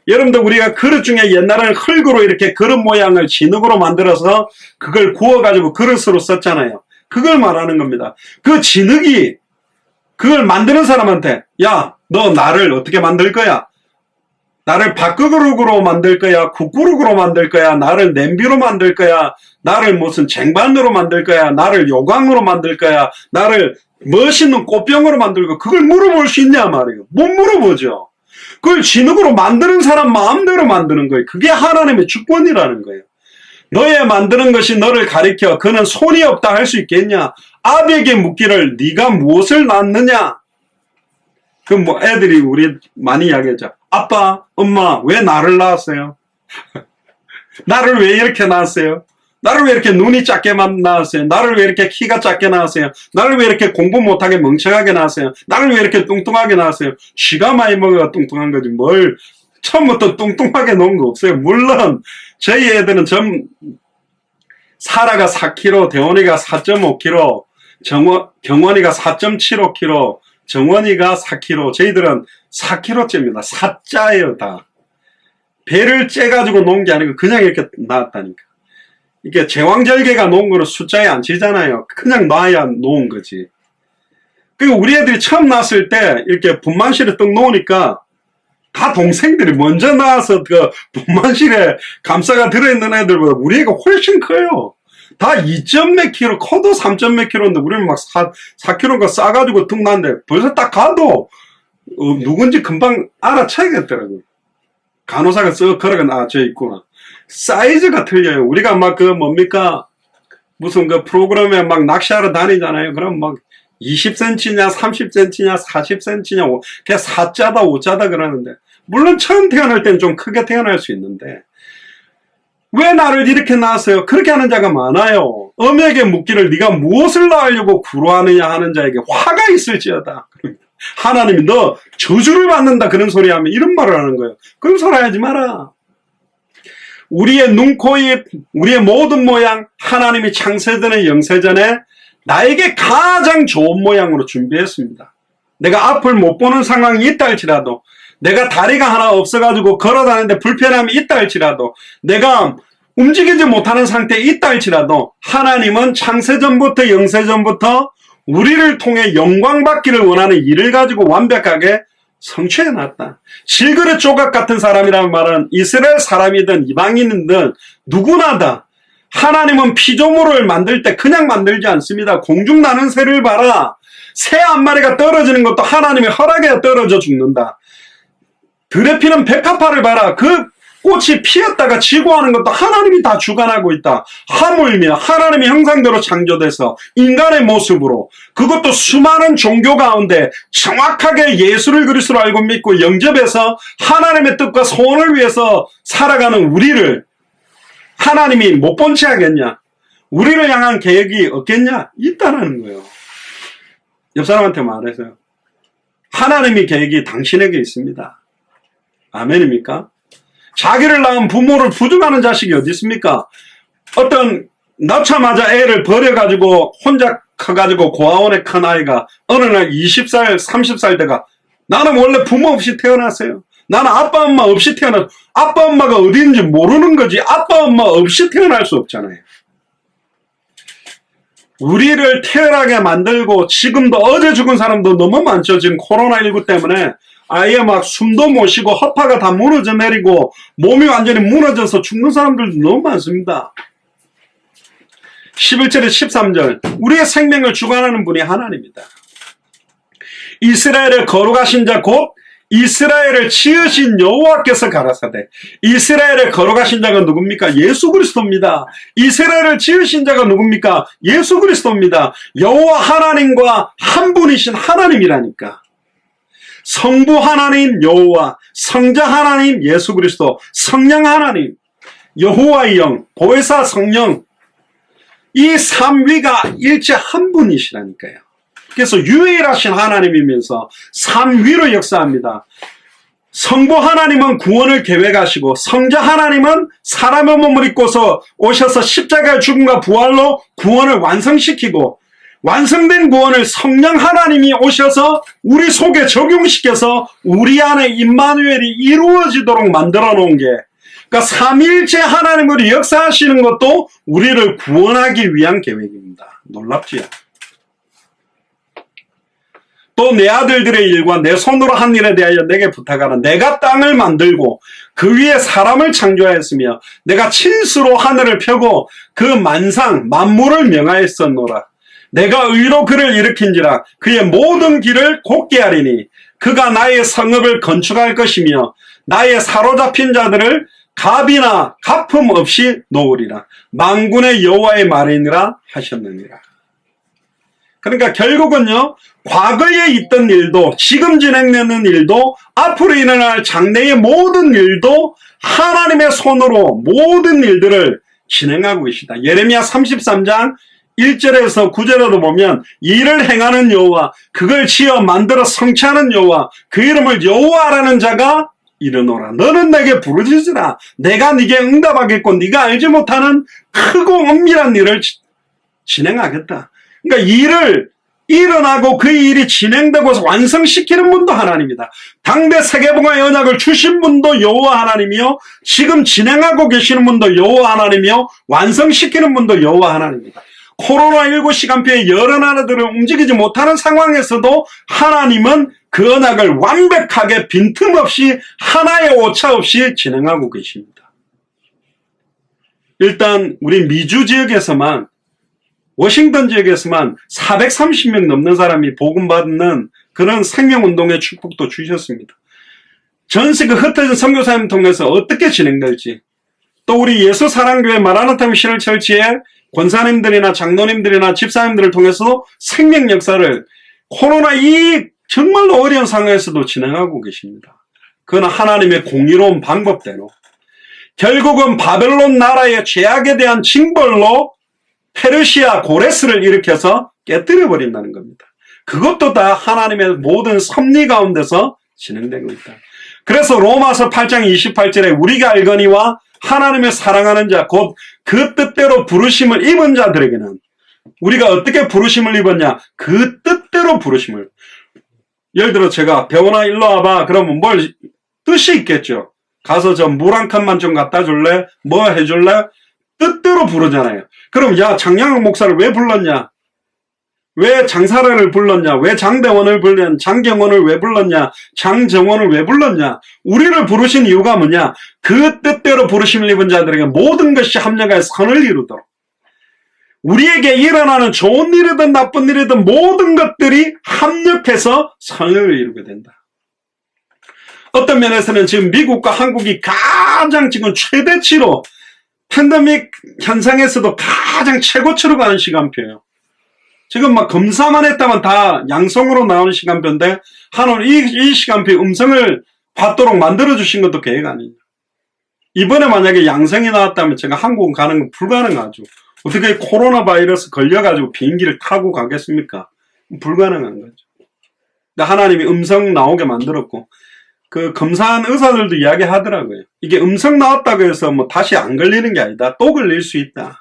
여러분들 우리가 그릇 중에 옛날에는 흙으로 이렇게 그릇 모양을 진흙으로 만들어서 그걸 구워가지고 그릇으로 썼잖아요. 그걸 말하는 겁니다. 그 진흙이 그걸 만드는 사람한테 야, 너 나를 어떻게 만들 거야? 나를 밥그릇으로 만들 거야? 국그릇으로 만들 거야? 나를 냄비로 만들 거야? 나를 무슨 쟁반으로 만들 거야? 나를 요강으로 만들 거야? 나를 멋있는 꽃병으로 만들 거야? 그걸 물어볼 수 있냐 말이에요. 못 물어보죠. 그걸 진흙으로 만드는 사람 마음대로 만드는 거예요. 그게 하나님의 주권이라는 거예요. 너의 만드는 것이 너를 가리켜 그는 손이 없다 할 수 있겠냐? 아비에게 묻기를 네가 무엇을 낳느냐? 그 뭐 애들이 우리 많이 이야기하죠. 아빠, 엄마 왜 나를 낳았어요? 나를 왜 이렇게 낳았어요? 나를 왜 이렇게 눈이 작게만 낳았어요? 나를 왜 이렇게 키가 작게 낳았어요? 나를 왜 이렇게 공부 못하게 멍청하게 낳았어요? 나를 왜 이렇게 뚱뚱하게 낳았어요? 쥐가 많이 먹어야 뚱뚱한 거지 뭘 처음부터 뚱뚱하게 놓은 거 없어요. 물론 저희 애들은 사라가 4kg, 대원이가 4.5kg, 경원이가 4.75kg, 정원이가 4kg, 저희들은 4kg째입니다. 사자예요 다. 배를 째가지고 놓은 게 아니고 그냥 이렇게 낳았다니까. 이게 제왕절개가 놓은 거는 숫자에 안 치잖아요. 그냥 놔야 놓은 거지. 그리고 우리 애들이 처음 낳았을 때 이렇게 분만실에 떡 놓으니까 다 동생들이 먼저 나와서 그 분만실에 감싸가 들어있는 애들보다 우리 애가 훨씬 커요. 다 2점 몇 킬로, 커도 3점 몇 킬로인데 우리는 막 4kg가 싸가지고 뚝 났는데 벌써 딱 가도 누군지 금방 알아차야겠더라고요. 간호사가 쓱 걸어가 저 있구나. 사이즈가 틀려요. 우리가 막 그 뭡니까 무슨 그 프로그램에 막 낚시하러 다니잖아요. 그럼 막 20cm냐 30cm냐 40cm냐 그냥 4자다 5자다 그러는데 물론 처음 태어날 때는 좀 크게 태어날 수 있는데 왜 나를 이렇게 낳았어요? 그렇게 하는 자가 많아요. 엄에게 묻기를 네가 무엇을 낳으려고 구로하느냐 하는 자에게 화가 있을지어다. 하나님이 너 저주를 받는다 그런 소리 하면 이런 말을 하는 거예요. 그런 소리 하지 마라. 우리의 눈, 코, 입, 우리의 모든 모양 하나님이 창세전에 영세전에 나에게 가장 좋은 모양으로 준비했습니다. 내가 앞을 못 보는 상황이 있다 할지라도 내가 다리가 하나 없어가지고 걸어다니는데 불편함이 있다 할지라도 내가 움직이지 못하는 상태에 있다 할지라도 하나님은 창세전부터 영세전부터 우리를 통해 영광받기를 원하는 일을 가지고 완벽하게 성취해놨다. 질그릇 조각 같은 사람이라는 말은 이스라엘 사람이든 이방인이든 누구나 다 하나님은 피조물을 만들 때 그냥 만들지 않습니다. 공중 나는 새를 봐라. 새 한 마리가 떨어지는 것도 하나님의 허락에 떨어져 죽는다. 들에 피는 백합화를 봐라. 그 꽃이 피었다가 지고 하는 것도 하나님이 다 주관하고 있다. 하물며 하나님의 형상대로 창조돼서 인간의 모습으로 그것도 수많은 종교 가운데 정확하게 예수를 그리스도로 알고 믿고 영접해서 하나님의 뜻과 소원을 위해서 살아가는 우리를 하나님이 못 본 채 하겠냐? 우리를 향한 계획이 없겠냐? 있다라는 거예요. 옆 사람한테 말해서요. 하나님의 계획이 당신에게 있습니다. 아멘입니까? 자기를 낳은 부모를 부정하는 자식이 어디 있습니까? 어떤 낳자마자 애를 버려가지고 혼자 커가지고 고아원에 큰 아이가 어느 날 20살, 30살 돼가 나는 원래 부모 없이 태어났어요. 나는 아빠 엄마 없이 태어났어. 아빠 엄마가 어디인지 모르는 거지. 아빠 엄마 없이 태어날 수 없잖아요. 우리를 태어나게 만들고 지금도 어제 죽은 사람도 너무 많죠. 지금 코로나19 때문에 아예 막 숨도 못 쉬고 허파가 다 무너져 내리고 몸이 완전히 무너져서 죽는 사람들도 너무 많습니다. 11절에 13절 우리의 생명을 주관하는 분이 하나님이다. 이스라엘을 거룩하신 자 곧 이스라엘을 지으신 여호와께서 가라사대. 이스라엘을 거룩하신 자가 누굽니까? 예수 그리스도입니다. 이스라엘을 지으신 자가 누굽니까? 예수 그리스도입니다. 여호와 하나님과 한 분이신 하나님이라니까. 성부 하나님 여호와, 성자 하나님 예수 그리스도, 성령 하나님, 여호와의 영, 보혜사 성령, 이 삼위가 일체 한 분이시라니까요. 그래서 유일하신 하나님이면서 삼위로 역사합니다. 성부 하나님은 구원을 계획하시고 성자 하나님은 사람의 몸을 입고서 오셔서 십자가의 죽음과 부활로 구원을 완성시키고 완성된 구원을 성령 하나님이 오셔서 우리 속에 적용시켜서 우리 안에 임마누엘이 이루어지도록 만들어 놓은 게 그러니까 삼위일체 하나님으로 역사하시는 것도 우리를 구원하기 위한 계획입니다. 놀랍지요? 또 내 아들들의 일과 내 손으로 한 일에 대하여 내게 부탁하라. 내가 땅을 만들고 그 위에 사람을 창조하였으며 내가 친수로 하늘을 펴고 그 만상 만물을 명하였었노라. 내가 의로 그를 일으킨지라 그의 모든 길을 곧게 하리니 그가 나의 성읍을 건축할 것이며 나의 사로잡힌 자들을 갑이나 가품 없이 놓으리라. 만군의 여호와의 말이니라 하셨느니라. 그러니까 결국은요, 과거에 있던 일도, 지금 진행되는 일도, 앞으로 일어날 장래의 모든 일도 하나님의 손으로 모든 일들을 진행하고 계시다. 예레미야 33장 1절에서 9절에도 보면 일을 행하는 여호와, 그걸 지어 만들어 성취하는 여호와, 그 이름을 여호와라는 자가 이르노라. 너는 내게 부르짖으라. 내가 네게 응답하겠고 네가 알지 못하는 크고 은밀한 일을 진행하겠다. 그러니까 일을 일어나고 그 일이 진행되고 완성시키는 분도 하나님이다. 당대 세계봉화의 언약을 주신 분도 여호와 하나님이요, 지금 진행하고 계시는 분도 여호와 하나님이요, 완성시키는 분도 여호와 하나님이다. 코로나19 시간표에 여러 나라들을 움직이지 못하는 상황에서도 하나님은 그 언약을 완벽하게 빈틈없이 하나의 오차 없이 진행하고 계십니다. 일단 우리 미주 지역에서만, 워싱턴 지역에서만 430명 넘는 사람이 복음받는 그런 생명운동의 축복도 주셨습니다. 전 세계 흩어진 선교사님 통해서 어떻게 진행될지, 또 우리 예수사랑교회 마라나타 미션을 철치에 권사님들이나 장로님들이나 집사님들을 통해서 생명 역사를 코로나 이 정말로 어려운 상황에서도 진행하고 계십니다. 그건 하나님의 공의로운 방법대로. 결국은 바벨론 나라의 죄악에 대한 징벌로 페르시아 고레스를 일으켜서 깨뜨려 버린다는 겁니다. 그것도 다 하나님의 모든 섭리 가운데서 진행되고 있다. 그래서 로마서 8장 28절에 우리가 알거니와 하나님을 사랑하는 자 곧 그 뜻대로 부르심을 입은 자들에게는, 우리가 어떻게 부르심을 입었냐, 그 뜻대로 부르심을. 예를 들어 제가 배원아 일로 와봐 그러면 뭘 뜻이 있겠죠. 가서 저 물 한 칸만 좀 갖다 줄래, 뭐 해줄래, 뜻대로 부르잖아요. 그럼 야 장양학 목사를 왜 불렀냐, 왜 장사라를 불렀냐, 왜 장대원을 불렀냐, 장경원을 왜 불렀냐, 장정원을 왜 불렀냐. 우리를 부르신 이유가 뭐냐, 그 뜻대로 부르심을 입은 자들에게 모든 것이 합력하여 선을 이루도록, 우리에게 일어나는 좋은 일이든 나쁜 일이든 모든 것들이 합력해서 선을 이루게 된다. 어떤 면에서는 지금 미국과 한국이 가장 지금 최대치로 팬데믹 현상에서도 가장 최고치로 가는 시간표예요. 지금 막 검사만 했다면 다 양성으로 나오는 시간표인데 하나님 이 시간표에 음성을 받도록 만들어주신 것도 계획 아니에요. 이번에 만약에 양성이 나왔다면 제가 한국 가는 건 불가능하죠. 어떻게 코로나 바이러스 걸려가지고 비행기를 타고 가겠습니까? 불가능한 거죠. 근데 하나님이 음성 나오게 만들었고, 그 검사한 의사들도 이야기하더라고요. 이게 음성 나왔다고 해서 뭐 다시 안 걸리는 게 아니다. 또 걸릴 수 있다.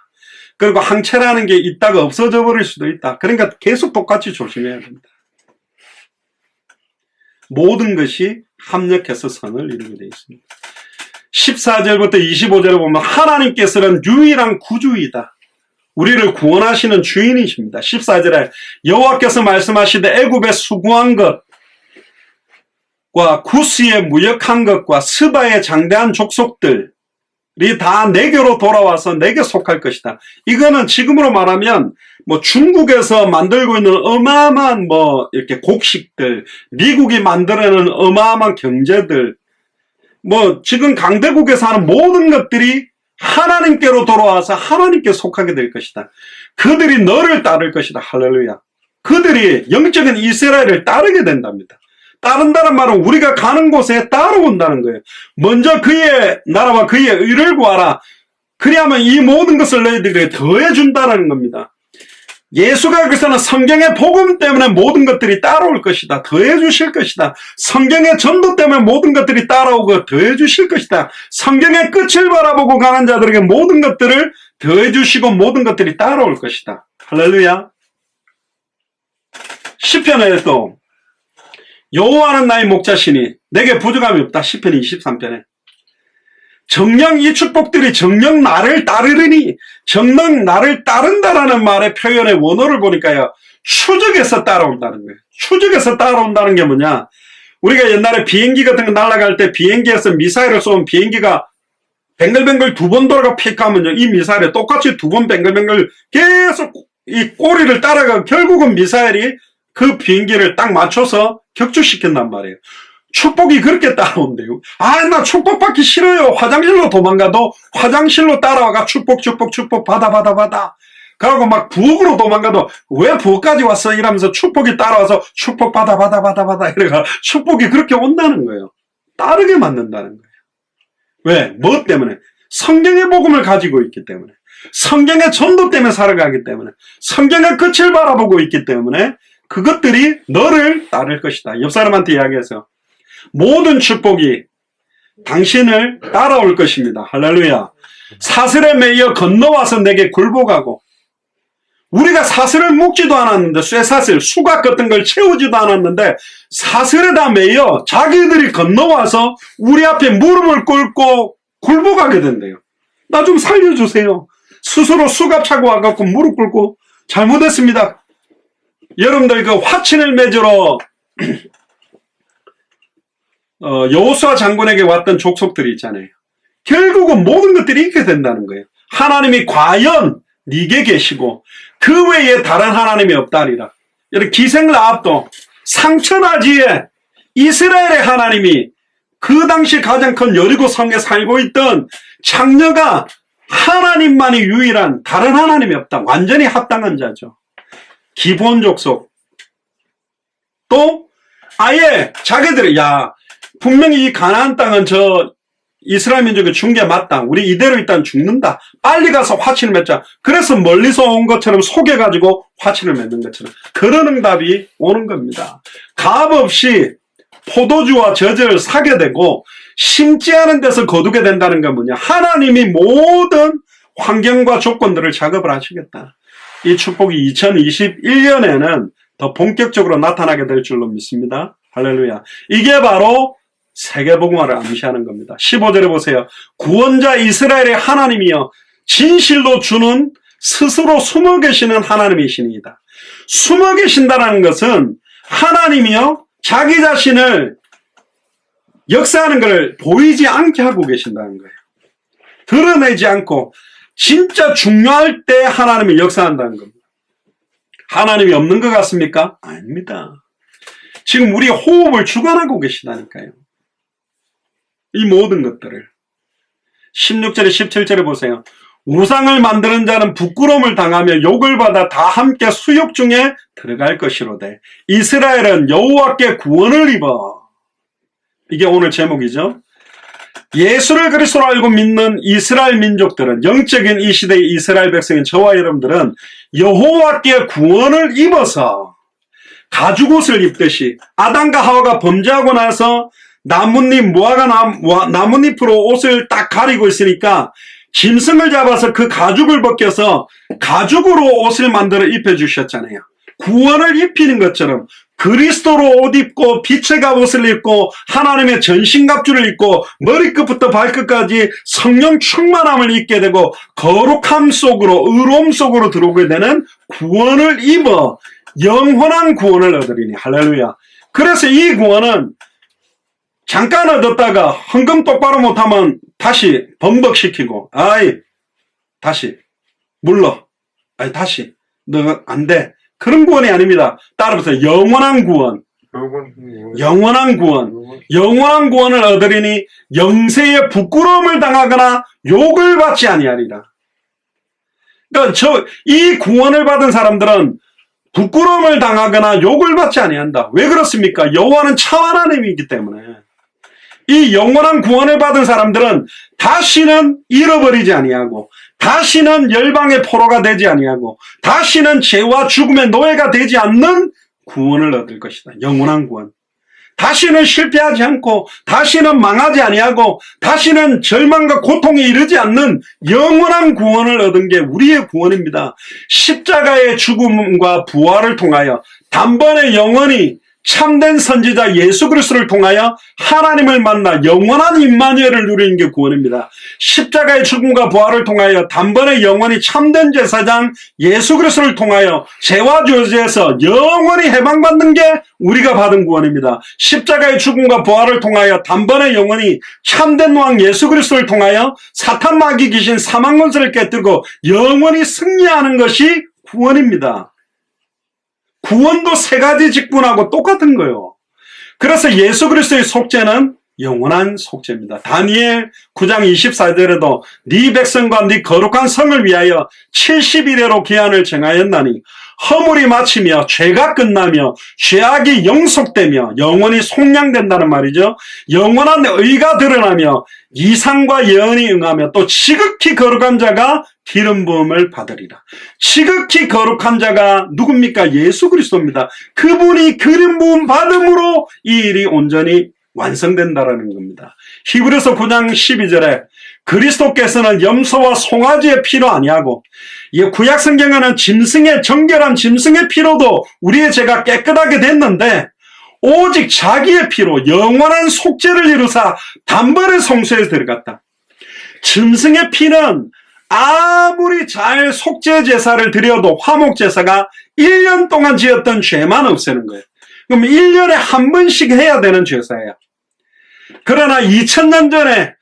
그리고 항체라는 게 있다가 없어져 버릴 수도 있다. 그러니까 계속 똑같이 조심해야 됩니다. 모든 것이 합력해서 선을 이루게 되어 있습니다. 14절부터 25절을 보면 하나님께서는 유일한 구주이다. 우리를 구원하시는 주인이십니다. 14절에 여호와께서 말씀하시되 애굽에 수고한 것과 구스에 무역한 것과 스바의 장대한 족속들이 다 내게로 돌아와서 내게 속할 것이다. 이거는 지금으로 말하면 뭐 중국에서 만들고 있는 어마어마한 뭐 이렇게 곡식들, 미국이 만들어내는 어마어마한 경제들, 뭐 지금 강대국에서 하는 모든 것들이 하나님께로 돌아와서 하나님께 속하게 될 것이다. 그들이 너를 따를 것이다. 할렐루야. 그들이 영적인 이스라엘을 따르게 된답니다. 따른다는 말은 우리가 가는 곳에 따라온다는 거예요. 먼저 그의 나라와 그의 의를 구하라. 그리하면 이 모든 것을 너희들에게 더해준다는 겁니다. 예수가 여기서는 성경의 복음 때문에 모든 것들이 따라올 것이다. 더해주실 것이다. 성경의 전도 때문에 모든 것들이 따라오고 더해주실 것이다. 성경의 끝을 바라보고 가는 자들에게 모든 것들을 더해주시고 모든 것들이 따라올 것이다. 할렐루야. 시편에도 여호와는 나의 목자시니 내게 부족함이 없다. 시편 23편에. 정녕 이 축복들이 정녕 나를 따르리니, 정녕 나를 따른다라는 말의 표현의 원어를 보니까요, 추적해서 따라온다는 거예요. 추적해서 따라온다는 게 뭐냐, 우리가 옛날에 비행기 같은 거 날아갈 때 비행기에서 미사일을 쏘면 비행기가 뱅글뱅글 두 번 돌아가 픽하면요, 이 미사일에 똑같이 두 번 뱅글뱅글 계속 이 꼬리를 따라가 결국은 미사일이 그 비행기를 딱 맞춰서 격추시킨단 말이에요. 축복이 그렇게 따라온대요. 나 축복받기 싫어요. 화장실로 도망가도 화장실로 따라와가 축복 받아. 그러고 막 부엌으로 도망가도 왜 부엌까지 왔어? 이러면서 축복이 따라와서 축복 받아. 이래가 축복이 그렇게 온다는 거예요. 따르게 만든다는 거예요. 왜? 뭐 때문에? 성경의 복음을 가지고 있기 때문에. 성경의 전도 때문에 살아가기 때문에. 성경의 끝을 바라보고 있기 때문에 그것들이 너를 따를 것이다. 옆 사람한테 이야기해서 모든 축복이 당신을 따라올 것입니다. 할렐루야. 사슬에 매여 건너와서 내게 굴복하고, 우리가 사슬을 묶지도 않았는데, 쇠사슬, 수갑 같은 걸 채우지도 않았는데 사슬에다 매여 자기들이 건너와서 우리 앞에 무릎을 꿇고 굴복하게 된대요. 나 좀 살려주세요. 스스로 수갑 차고 와갖고 무릎 꿇고 잘못했습니다. 여러분들 그 화친을 맺으러 여호수아 장군에게 왔던 족속들이 있잖아요. 결국은 모든 것들이 이렇게 된다는 거예요. 하나님이 과연 네게 계시고 그 외에 다른 하나님이 없다리라. 여러분 기생라합도 상처나지에 이스라엘의 하나님이 그 당시 가장 큰 여리고 성에 살고 있던 장녀가 하나님만이 유일한 다른 하나님이 없다. 완전히 합당한 자죠. 기브온 족속. 또 아예 자기들이 분명히 이 가나안 땅은 저 이스라엘 민족이 준 게 맞다. 우리 이대로 일단 죽는다. 빨리 가서 화친을 맺자. 그래서 멀리서 온 것처럼 속여가지고 화친을 맺는 것처럼 그런 응답이 오는 겁니다. 값 없이 포도주와 젖을 사게 되고 심지 않은 데서 거두게 된다는 건 뭐냐. 하나님이 모든 환경과 조건들을 작업을 하시겠다. 이 축복이 2021년에는 더 본격적으로 나타나게 될 줄로 믿습니다. 할렐루야. 이게 바로 세계복음화를 암시하는 겁니다. 15절에 보세요. 구원자 이스라엘의 하나님이여 진실로 주는 스스로 숨어 계시는 하나님이시니이다. 숨어 계신다는 것은 하나님이여 자기 자신을 역사하는 것을 보이지 않게 하고 계신다는 거예요. 드러내지 않고 진짜 중요할 때 하나님이 역사한다는 겁니다. 하나님이 없는 것 같습니까? 아닙니다. 지금 우리 호흡을 주관하고 계시다니까요. 이 모든 것들을. 16절에 17절에 보세요. 우상을 만드는 자는 부끄러움을 당하며 욕을 받아 다 함께 수욕 중에 들어갈 것이로되 이스라엘은 여호와께 구원을 입어. 이게 오늘 제목이죠. 예수를 그리스도로 알고 믿는 이스라엘 민족들은, 영적인 이 시대의 이스라엘 백성인 저와 여러분들은 여호와께 구원을 입어서 가죽옷을 입듯이 아담과 하와가 범죄하고 나서 나뭇잎, 무화과 나뭇잎으로 옷을 딱 가리고 있으니까 짐승을 잡아서 그 가죽을 벗겨서 가죽으로 옷을 만들어 입혀주셨잖아요. 구원을 입히는 것처럼 그리스도로 옷 입고 빛의 갑옷을 입고 하나님의 전신갑주를 입고 머리끝부터 발끝까지 성령 충만함을 입게 되고 거룩함 속으로, 의로움 속으로 들어오게 되는 구원을 입어 영원한 구원을 얻으리니. 할렐루야. 그래서 이 구원은 잠깐 얻었다가 헌금 똑바로 못하면 다시 범벅시키고, 다시 물러, 다시 너 안 돼. 그런 구원이 아닙니다. 따라보세요. 영원한 구원. 영원한 구원. 영원한 구원을 얻으리니 영세에 부끄러움을 당하거나 욕을 받지 아니하리라. 그러니까 이 구원을 받은 사람들은 부끄러움을 당하거나 욕을 받지 아니한다. 왜 그렇습니까? 여호와는 참 하나님이기 때문에. 이 영원한 구원을 받은 사람들은 다시는 잃어버리지 아니하고, 다시는 열방의 포로가 되지 아니하고, 다시는 죄와 죽음의 노예가 되지 않는 구원을 얻을 것이다. 영원한 구원. 다시는 실패하지 않고, 다시는 망하지 아니하고, 다시는 절망과 고통에 이르지 않는 영원한 구원을 얻은 게 우리의 구원입니다. 십자가의 죽음과 부활을 통하여 단번에 영원히 참된 선지자 예수 그리스도를 통하여 하나님을 만나 영원한 임마누엘을 누리는 게 구원입니다. 십자가의 죽음과 부활을 통하여 단번에 영원히 참된 제사장 예수 그리스도를 통하여 죄와 저주에서 영원히 해방받는 게 우리가 받은 구원입니다. 십자가의 죽음과 부활을 통하여 단번에 영원히 참된 왕 예수 그리스도를 통하여 사탄 마귀 귀신 사망 권세를 깨뜨리고 영원히 승리하는 것이 구원입니다. 구원도 세 가지 직분하고 똑같은 거예요. 그래서 예수 그리스도의 속죄는 영원한 속죄입니다. 다니엘 9장 24절에도 네 백성과 네 거룩한 성을 위하여 70일에로 기한을 정하였나니 허물이 마치며 죄가 끝나며 죄악이 영속되며 영원히 속량된다는 말이죠. 영원한 의가 드러나며 이상과 예언이 응하며 또 지극히 거룩한 자가 기름 부음을 받으리라. 지극히 거룩한 자가 누굽니까? 예수 그리스도입니다. 그분이 기름 부음 받음으로 이 일이 온전히 완성된다라는 겁니다. 히브리서 9장 12절에 그리스도께서는 염소와 송아지의 피로 아니하고 구약 성경에는 짐승의 정결한 짐승의 피로도 우리의 죄가 깨끗하게 됐는데 오직 자기의 피로 영원한 속죄를 이루사 단번에 성소에 들어갔다. 짐승의 피는 아무리 잘 속죄 제사를 드려도 화목 제사가 1년 동안 지었던 죄만 없애는 거예요. 그럼 1년에 한 번씩 해야 되는 제사예요. 그러나 2000년 전에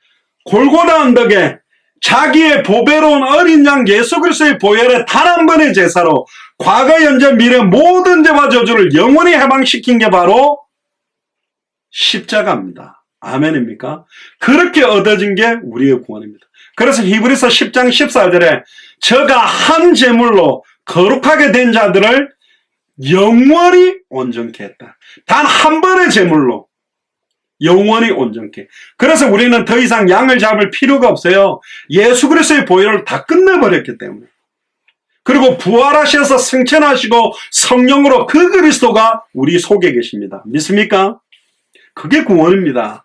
골고다 언덕에 자기의 보배로운 어린 양 예수 그리스도의 보혈의 단 한 번의 제사로 과거, 현재, 미래 모든 죄와 저주를 영원히 해방시킨 게 바로 십자가입니다. 아멘입니까? 그렇게 얻어진 게 우리의 구원입니다. 그래서 히브리서 10장 14절에 저가 한 제물로 거룩하게 된 자들을 영원히 온전케 했다. 단 한 번의 제물로 영원히 온전케. 그래서 우리는 더 이상 양을 잡을 필요가 없어요. 예수 그리스도의 보혈을 다 끝내버렸기 때문에. 그리고 부활하셔서 승천하시고 성령으로 그 그리스도가 우리 속에 계십니다. 믿습니까? 그게 구원입니다.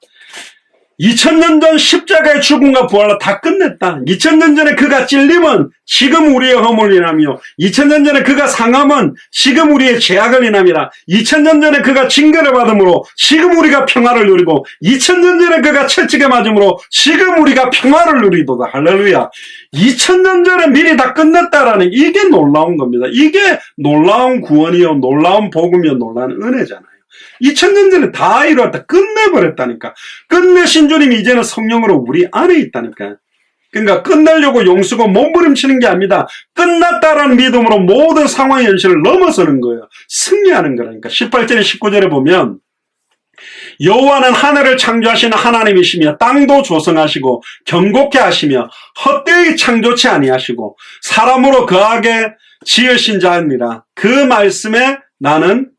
2000년 전 십자가의 죽음과 부활로 다 끝냈다. 2000년 전에 그가 찔림은 지금 우리의 허물을 인하며 2000년 전에 그가 상함은 지금 우리의 죄악을 인함이라. 2000년 전에 그가 징계를 받음으로 지금 우리가 평화를 누리고 2000년 전에 그가 채찍에 맞음으로 지금 우리가 평화를 누리도다. 할렐루야. 2000년 전에 미리 다 끝냈다라는 이게 놀라운 겁니다. 이게 놀라운 구원이요, 놀라운 복음이요, 놀라운 은혜잖아요. 2000년 전에 다 이루었다. 끝내버렸다니까. 끝내신 주님이 이제는 성령으로 우리 안에 있다니까. 그러니까 끝내려고 용수고 몸부림치는 게 아닙니다. 끝났다라는 믿음으로 모든 상황 현실을 넘어서는 거예요. 승리하는 거라니까. 18절에 19절에 보면 여호와는 하늘을 창조하시는 하나님이시며 땅도 조성하시고 견고케 하시며 헛되이 창조치 아니하시고 사람으로 거하게 지으신 자입니다. 그 말씀에 나는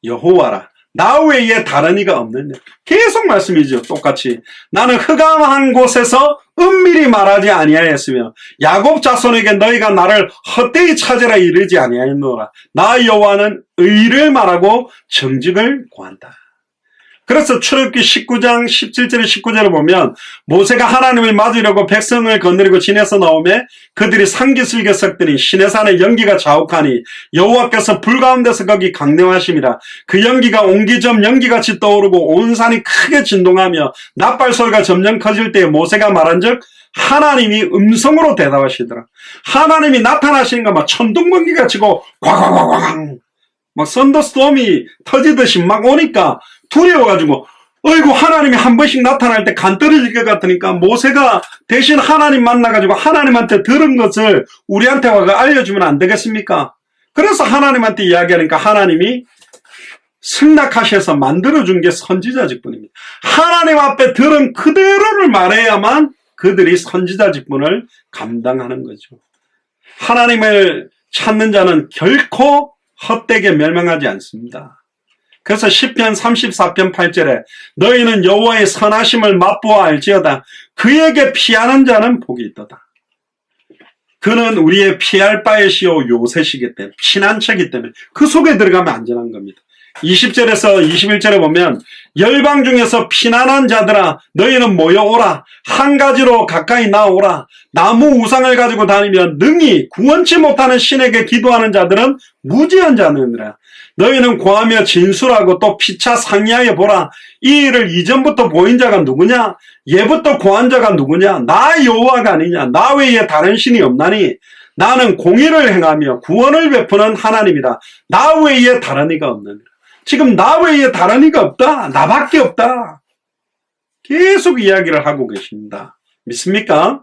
여호와라. 나 외에 다른 이가 없느냐. 계속 말씀이죠. 똑같이. 나는 흑암한 곳에서 은밀히 말하지 아니하였으며 야곱 자손에게 너희가 나를 헛되이 찾으라 이르지 아니하였노라. 나 여호와는 의를 말하고 정직을 구한다. 그래서 출애굽기 19장 17절에 19절을 보면 모세가 하나님을 맞으려고 백성을 거느리고 진에서 나오매 그들이 상기슬겨 섰더니 시내산의 연기가 자욱하니 여호와께서 불 가운데서 거기 강림하심이라. 그 연기가 옹기점 연기같이 떠오르고 온 산이 크게 진동하며 낫발 소리가 점점 커질 때에 모세가 말한즉 하나님이 음성으로 대답하시더라. 하나님이 나타나시니까 막 천둥번개가 치고 꽉꽉꽉꽉 막 썬더스톰이 터지듯이 막 오니까 두려워가지고 어이구 하나님이 한 번씩 나타날 때 간 떨어질 것 같으니까 모세가 대신 하나님 만나가지고 하나님한테 들은 것을 우리한테 와서 알려주면 안 되겠습니까? 그래서 하나님한테 이야기하니까 하나님이 승낙하셔서 만들어준 게 선지자 직분입니다. 하나님 앞에 들은 그대로를 말해야만 그들이 선지자 직분을 감당하는 거죠. 하나님을 찾는 자는 결코 헛되게 멸망하지 않습니다. 그래서 시편 34편 8절에 너희는 여호와의 선하심을 맛보아 알지어다. 그에게 피하는 자는 복이 있도다. 그는 우리의 피할 바이시오 요새시기 때문에 피난처이기 때문에 그 속에 들어가면 안전한 겁니다. 20절에서 21절에 보면 열방 중에서 피난한 자들아 너희는 모여오라. 한 가지로 가까이 나오라. 나무 우상을 가지고 다니면 능히 구원치 못하는 신에게 기도하는 자들은 무지한 자느니라. 너희는 고하며 진술하고 또 피차 상의하여 보라. 이 일을 이전부터 보인 자가 누구냐? 예부터 고한 자가 누구냐? 나 여호와가 아니냐? 나 외에 다른 신이 없나니? 나는 공의를 행하며 구원을 베푸는 하나님이다. 나 외에 다른 이가 없느니라. 지금 나 외에 다른 이가 없다. 나밖에 없다. 계속 이야기를 하고 계십니다. 믿습니까?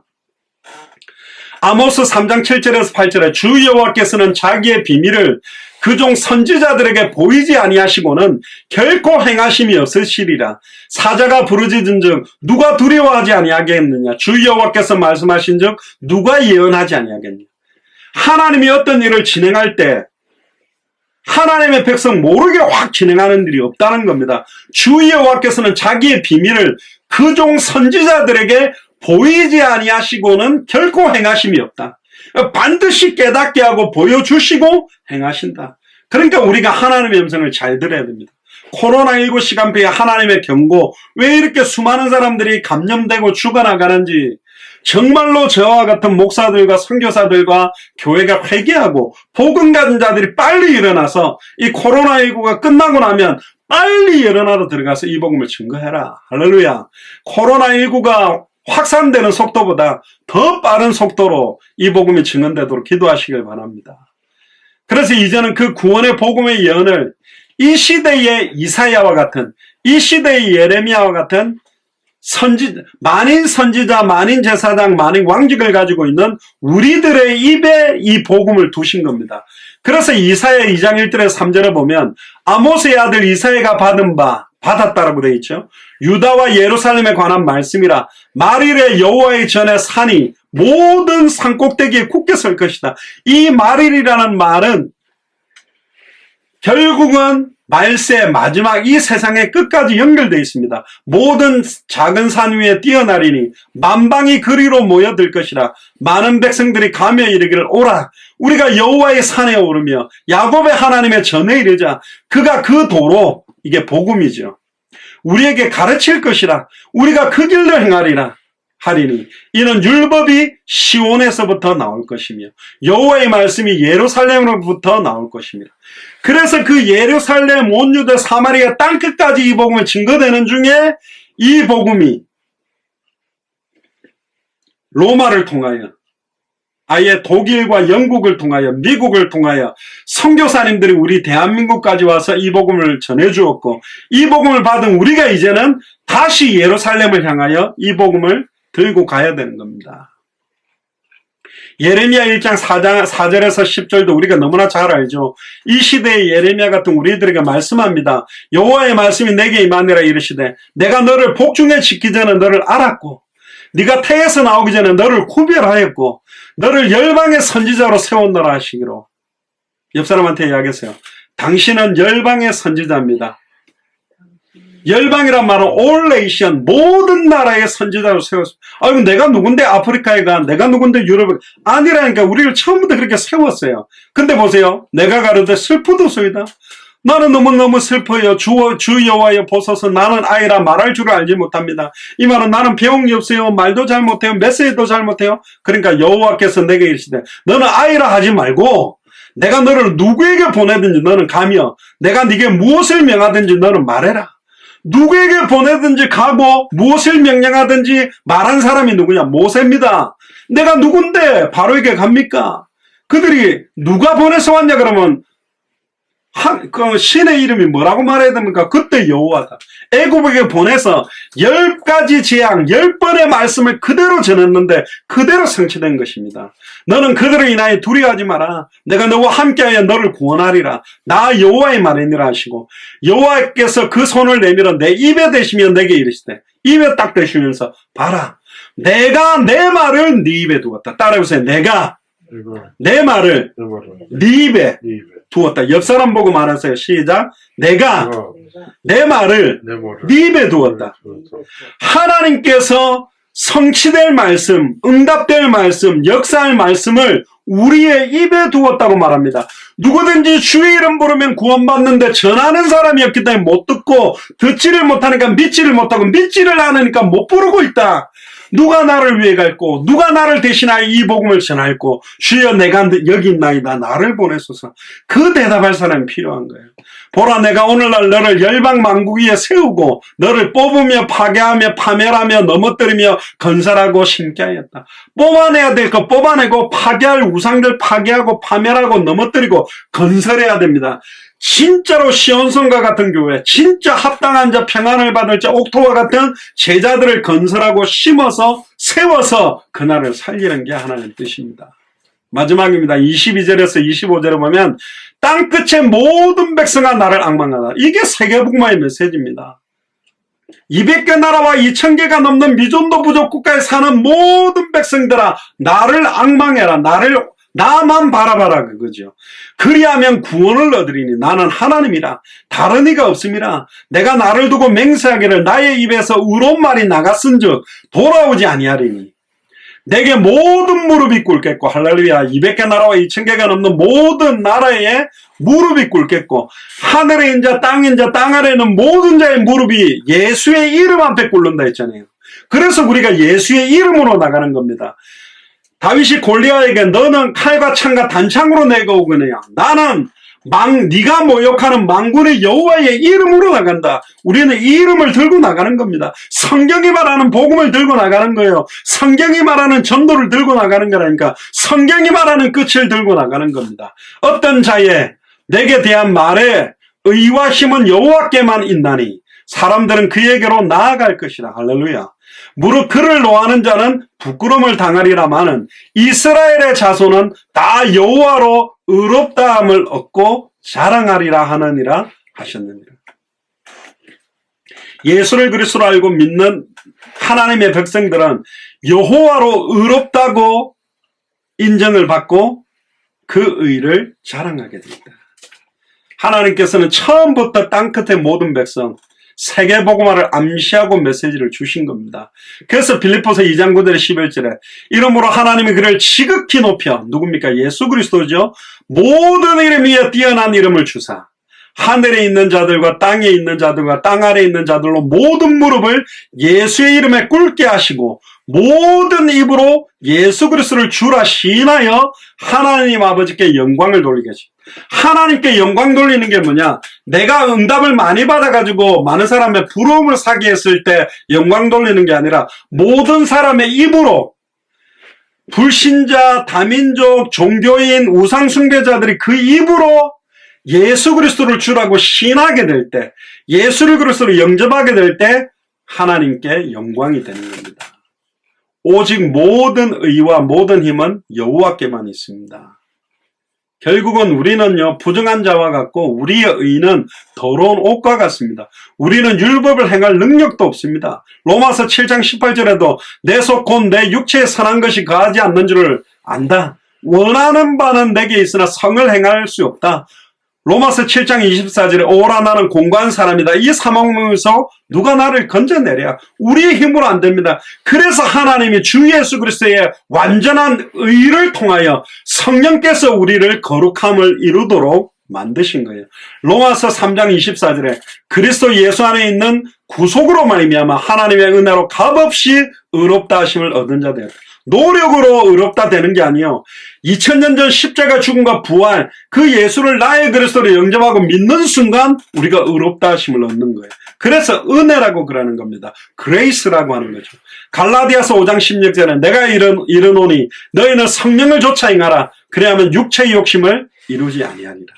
아모스 3장 7절에서 8절에 주 여호와께서는 자기의 비밀을 그종 선지자들에게 보이지 아니하시고는 결코 행하심이 없으시리라. 사자가 부르짖은즉 누가 두려워하지 아니하겠느냐. 주 여호와께서 말씀하신즉 누가 예언하지 아니하겠느냐. 하나님이 어떤 일을 진행할 때 하나님의 백성 모르게 확 진행하는 일이 없다는 겁니다. 주 여호와께서는 자기의 비밀을 그종 선지자들에게 보이지 아니하시고는 결코 행하심이 없다. 반드시 깨닫게 하고 보여주시고 행하신다. 그러니까 우리가 하나님의 음성을 잘 들어야 됩니다. 코로나19 시간표에 하나님의 경고, 왜 이렇게 수많은 사람들이 감염되고 죽어나가는지 정말로 저와 같은 목사들과 선교사들과 교회가 회개하고 복음 가진 자들이 빨리 일어나서 이 코로나19가 끝나고 나면 빨리 일어나서 들어가서 이 복음을 증거해라. 할렐루야. 코로나19가 확산되는 속도보다 더 빠른 속도로 이 복음이 증언되도록 기도하시길 바랍니다. 그래서 이제는 그 구원의 복음의 예언을 이 시대의 이사야와 같은, 이 시대의 예레미야와 같은 만인 선지자, 만인 제사장, 만인 왕직을 가지고 있는 우리들의 입에 이 복음을 두신 겁니다. 그래서 이사야 2장 1절에서 3절에 보면 아모스의 아들 이사야가 받았다라고 되어 있죠. 유다와 예루살렘에 관한 말씀이라. 말일에 여호와의 전에 산이 모든 산꼭대기에 굳게 설 것이다. 이 말일이라는 말은 결국은 말세 마지막 이 세상의 끝까지 연결되어 있습니다. 모든 작은 산 위에 뛰어나리니 만방이 그리로 모여들 것이라. 많은 백성들이 가며 이르기를 오라 우리가 여호와의 산에 오르며 야곱의 하나님의 전에 이르자. 그가 그 도로, 이게 복음이죠, 우리에게 가르칠 것이라. 우리가 그 길로 행하리라 하리니 이는 율법이 시온에서부터 나올 것이며 여호와의 말씀이 예루살렘으로부터 나올 것입니다. 그래서 그 예루살렘, 온 유대, 사마리아 땅끝까지 이 복음을 증거되는 중에 이 복음이 로마를 통하여, 아예 독일과 영국을 통하여, 미국을 통하여 선교사님들이 우리 대한민국까지 와서 이 복음을 전해주었고, 이 복음을 받은 우리가 이제는 다시 예루살렘을 향하여 이 복음을 들고 가야 되는 겁니다. 예레미야 1장 4절에서 10절도 우리가 너무나 잘 알죠. 이 시대의 예레미야 같은 우리들에게 말씀합니다. 여호와의 말씀이 내게 임하니라 이르시되 내가 너를 복중에 짓기 전에 너를 알았고 네가 태에서 나오기 전에 너를 구별하였고 너를 열방의 선지자로 세웠노라 하시기로. 옆 사람한테 이야기했어요. 당신은 열방의 선지자입니다. 열방이란 말은 all nation, 모든 나라의 선지자로 세웠습니다. 아이고 내가 누군데 아프리카에 가, 내가 누군데 유럽에 아니라니까. 우리를 처음부터 그렇게 세웠어요. 근데 보세요, 내가 가르되 슬프도소이다. 나는 너무너무 슬퍼요. 주 여호와여 보소서. 나는 아이라 말할 줄을 알지 못합니다. 이 말은 나는 배움이 없어요. 말도 잘 못해요. 메시지도 잘 못해요. 그러니까 여호와께서 내게 이르시되 너는 아이라 하지 말고 내가 너를 누구에게 보내든지 너는 가며 내가 네게 무엇을 명하든지 너는 말해라. 누구에게 보내든지 가고 무엇을 명령하든지 말한 사람이 누구냐? 모세입니다. 내가 누군데 바로에게 갑니까? 그들이 누가 보내서 왔냐 그러면 그 신의 이름이 뭐라고 말해야 됩니까? 그때 여호와다. 애굽에게 보내서 10가지 재앙 10번의 말씀을 그대로 전했는데 그대로 성취된 것입니다. 너는 그들을 인하여 두려워하지 마라. 내가 너와 함께하여 너를 구원하리라. 나 여호와의 말이니라 하시고 여호와께서 그 손을 내밀어 내 입에 대시며 내게 이르시되, 입에 딱 대시면서 봐라 내가 내 말을 네 입에 두었다. 따라해보세요. 내가 내 말을 네 입에 두었다. 옆 사람 보고 말하세요. 시작. 내가 내 말을 네 입에 두었다. 하나님께서 성취될 말씀, 응답될 말씀, 역사할 말씀을 우리의 입에 두었다고 말합니다. 누구든지 주의 이름 부르면 구원받는데 전하는 사람이었기 때문에 못 듣고 듣지를 못하니까 믿지를 못하고 믿지를 않으니까 못 부르고 있다. 누가 나를 위해 갈고 누가 나를 대신하여 이 복음을 전할고 주여 내가 여기 있나이다. 나를 보내소서. 그 대답할 사람이 필요한 거예요. 보라 내가 오늘날 너를 열방 만국 위에 세우고 너를 뽑으며 파괴하며 파멸하며 넘어뜨리며 건설하고 심게 하였다. 뽑아내야 될 거 뽑아내고 파괴할 우상들 파괴하고 파멸하고 넘어뜨리고 건설해야 됩니다. 진짜로 시온성과 같은 교회, 진짜 합당한 자, 평안을 받을 자, 옥토와 같은 제자들을 건설하고 심어서 세워서 그날을 살리는 게 하나님의 뜻입니다. 마지막입니다. 22절에서 25절에 보면 땅끝의 모든 백성아 나를 앙망하다. 이게 세계복음화의 메시지입니다. 200개 나라와 2000개가 넘는 미존도 부족 국가에 사는 모든 백성들아 나를 앙망해라. 나만 바라봐라 그거죠. 그리하면 구원을 얻으리니 나는 하나님이라 다른 이가 없음이라. 내가 나를 두고 맹세하기를 나의 입에서 의로운 말이 나갔은즉 돌아오지 아니하리니 내게 모든 무릎이 꿇겠고 할렐루야. 200개 나라와 2000개가 넘는 모든 나라에 무릎이 꿇겠고 하늘의 인자 땅의 인자 땅 아래는 모든 자의 무릎이 예수의 이름 앞에 꿇는다 했잖아요. 그래서 우리가 예수의 이름으로 나가는 겁니다. 다윗이 골리앗에게 너는 칼과 창과 단창으로 내가 오거니와 나는 네가 모욕하는 만군의 여호와의 이름으로 나간다. 우리는 이 이름을 들고 나가는 겁니다. 성경이 말하는 복음을 들고 나가는 거예요. 성경이 말하는 전도를 들고 나가는 거라니까. 성경이 말하는 끝을 들고 나가는 겁니다. 어떤 자의 내게 대한 말에 의와 힘은 여호와께만 있나니 사람들은 그에게로 나아갈 것이라. 할렐루야. 무릇 그를 노하는 자는 부끄러움을 당하리라마는 이스라엘의 자손은 다 여호와로 의롭다함을 얻고 자랑하리라 하느니라 하셨느니라. 예수를 그리스도로 알고 믿는 하나님의 백성들은 여호와로 의롭다고 인정을 받고 그 의를 자랑하게 됩니다. 하나님께서는 처음부터 땅끝의 모든 백성 세계복음화를 암시하고 메시지를 주신 겁니다. 그래서 빌립보서 2장 9절 11절에 이러므로 하나님이 그를 지극히 높여 누굽니까? 예수 그리스도죠. 모든 이름 위에 뛰어난 이름을 주사 하늘에 있는 자들과 땅에 있는 자들과 땅 아래에 있는 자들로 모든 무릎을 예수의 이름에 꿇게 하시고 모든 입으로 예수 그리스도를 주라 시인하여 하나님 아버지께 영광을 돌리게 하십니다. 하나님께 영광 돌리는 게 뭐냐? 내가 응답을 많이 받아가지고 많은 사람의 부러움을 사게 했을 때 영광 돌리는 게 아니라 모든 사람의 입으로 불신자, 다민족, 종교인, 우상숭배자들이 그 입으로 예수 그리스도를 주라고 시인하게 될 때, 예수를 그리스도로 영접하게 될 때 하나님께 영광이 되는 겁니다. 오직 모든 의와 모든 힘은 여호와께만 있습니다. 결국은 우리는요 부정한 자와 같고 우리의 의는 더러운 옷과 같습니다. 우리는 율법을 행할 능력도 없습니다. 로마서 7장 18절에도 내 속 곧 내 육체에 선한 것이 거하지 않는 줄을 안다. 원하는 바는 내게 있으나 성을 행할 수 없다. 로마서 7장 24절에 오라 나는 공고한 사람이다. 이 사망에서 누가 나를 건져내랴. 우리의 힘으로 안 됩니다. 그래서 하나님이 주 예수 그리스도의 완전한 의를 통하여 성령께서 우리를 거룩함을 이루도록 만드신 거예요. 로마서 3장 24절에 그리스도 예수 안에 있는 구속으로 말미암아 하나님의 은혜로 값없이 의롭다 하심을 얻은 자 되었다. 노력으로 의롭다 되는 게 아니요 2000년 전 십자가 죽음과 부활 그 예수를 나의 그리스도로 영접하고 믿는 순간 우리가 의롭다 하심을 얻는 거예요. 그래서 은혜라고 그러는 겁니다. 그레이스라고 하는 거죠. 갈라디아서 5장 16절에 내가 이르노니 너희는 성령을 조차 행하라. 그래야만 육체의 욕심을 이루지 아니하리라.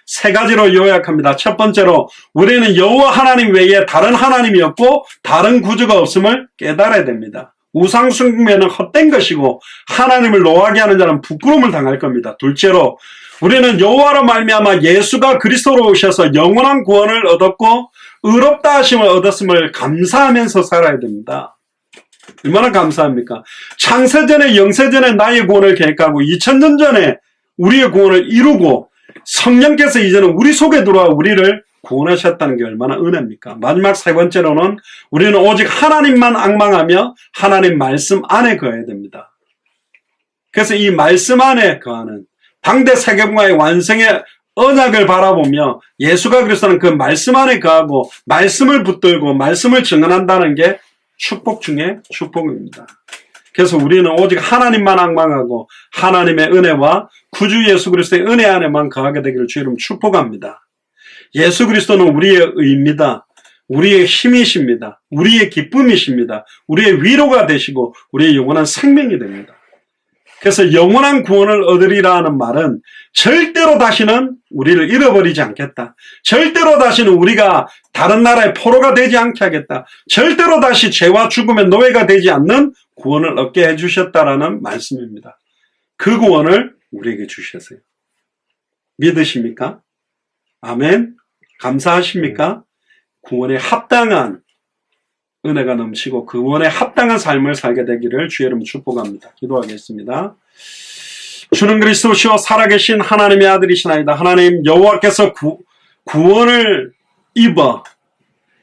세 가지로 요약합니다. 첫 번째로 우리는 여호와 하나님 외에 다른 하나님이 없고 다른 구주가 없음을 깨달아야 됩니다. 우상숭배는 헛된 것이고 하나님을 노하게 하는 자는 부끄러움을 당할 겁니다. 둘째로 우리는 여호와로 말미암아 예수가 그리스도로 오셔서 영원한 구원을 얻었고 의롭다 하심을 얻었음을 감사하면서 살아야 됩니다. 얼마나 감사합니까? 창세전에 영세전에 나의 구원을 계획하고 2000년 전에 우리의 구원을 이루고 성령께서 이제는 우리 속에 들어와 우리를 구원하셨다는 게 얼마나 은혜입니까? 마지막 세 번째로는 우리는 오직 하나님만 앙망하며 하나님 말씀 안에 거해야 됩니다. 그래서 이 말씀 안에 거하는 당대 세계복음화의 완성의 언약을 바라보며 예수가 그리스도는 그 말씀 안에 거하고 말씀을 붙들고 말씀을 증언한다는 게 축복 중에 축복입니다. 그래서 우리는 오직 하나님만 앙망하고 하나님의 은혜와 구주 예수 그리스도의 은혜 안에만 거하게 되기를 주 이름 축복합니다. 예수 그리스도는 우리의 의입니다. 우리의 힘이십니다. 우리의 기쁨이십니다. 우리의 위로가 되시고 우리의 영원한 생명이 됩니다. 그래서 영원한 구원을 얻으리라는 말은 절대로 다시는 우리를 잃어버리지 않겠다. 절대로 다시는 우리가 다른 나라의 포로가 되지 않게 하겠다. 절대로 다시 죄와 죽음의 노예가 되지 않는 구원을 얻게 해주셨다라는 말씀입니다. 그 구원을 우리에게 주셨어요. 믿으십니까? 아멘. 감사하십니까? 구원에 합당한 은혜가 넘치고 그 구원에 합당한 삶을 살게 되기를 주의 이름으로 축복합니다. 기도하겠습니다. 주는 그리스도시요 살아계신 하나님의 아들이시나이다. 하나님 여호와께서 구원을 입어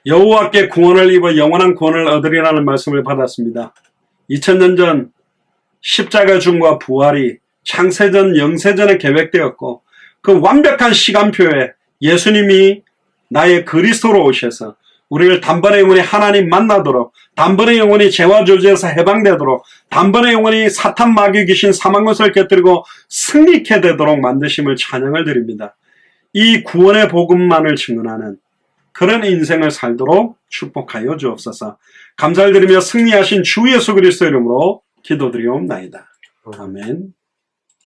여호와께 구원을 입어 영원한 구원을 얻으리라는 말씀을 받았습니다. 2000년 전 십자가 중과 부활이 창세전 영세전에 계획되었고 그 완벽한 시간표에 예수님이 나의 그리스도로 오셔서 우리를 단번에 영원히 하나님 만나도록 단번에 영원히 죄와 저주에서 해방되도록 단번에 영원히 사탄 마귀 귀신 사망것을 곁들이고 승리케 되도록 만드심을 찬양을 드립니다. 이 구원의 복음만을 증언하는 그런 인생을 살도록 축복하여 주옵소서. 감사를 드리며 승리하신 주 예수 그리스도 이름으로 기도드리옵나이다. 아멘.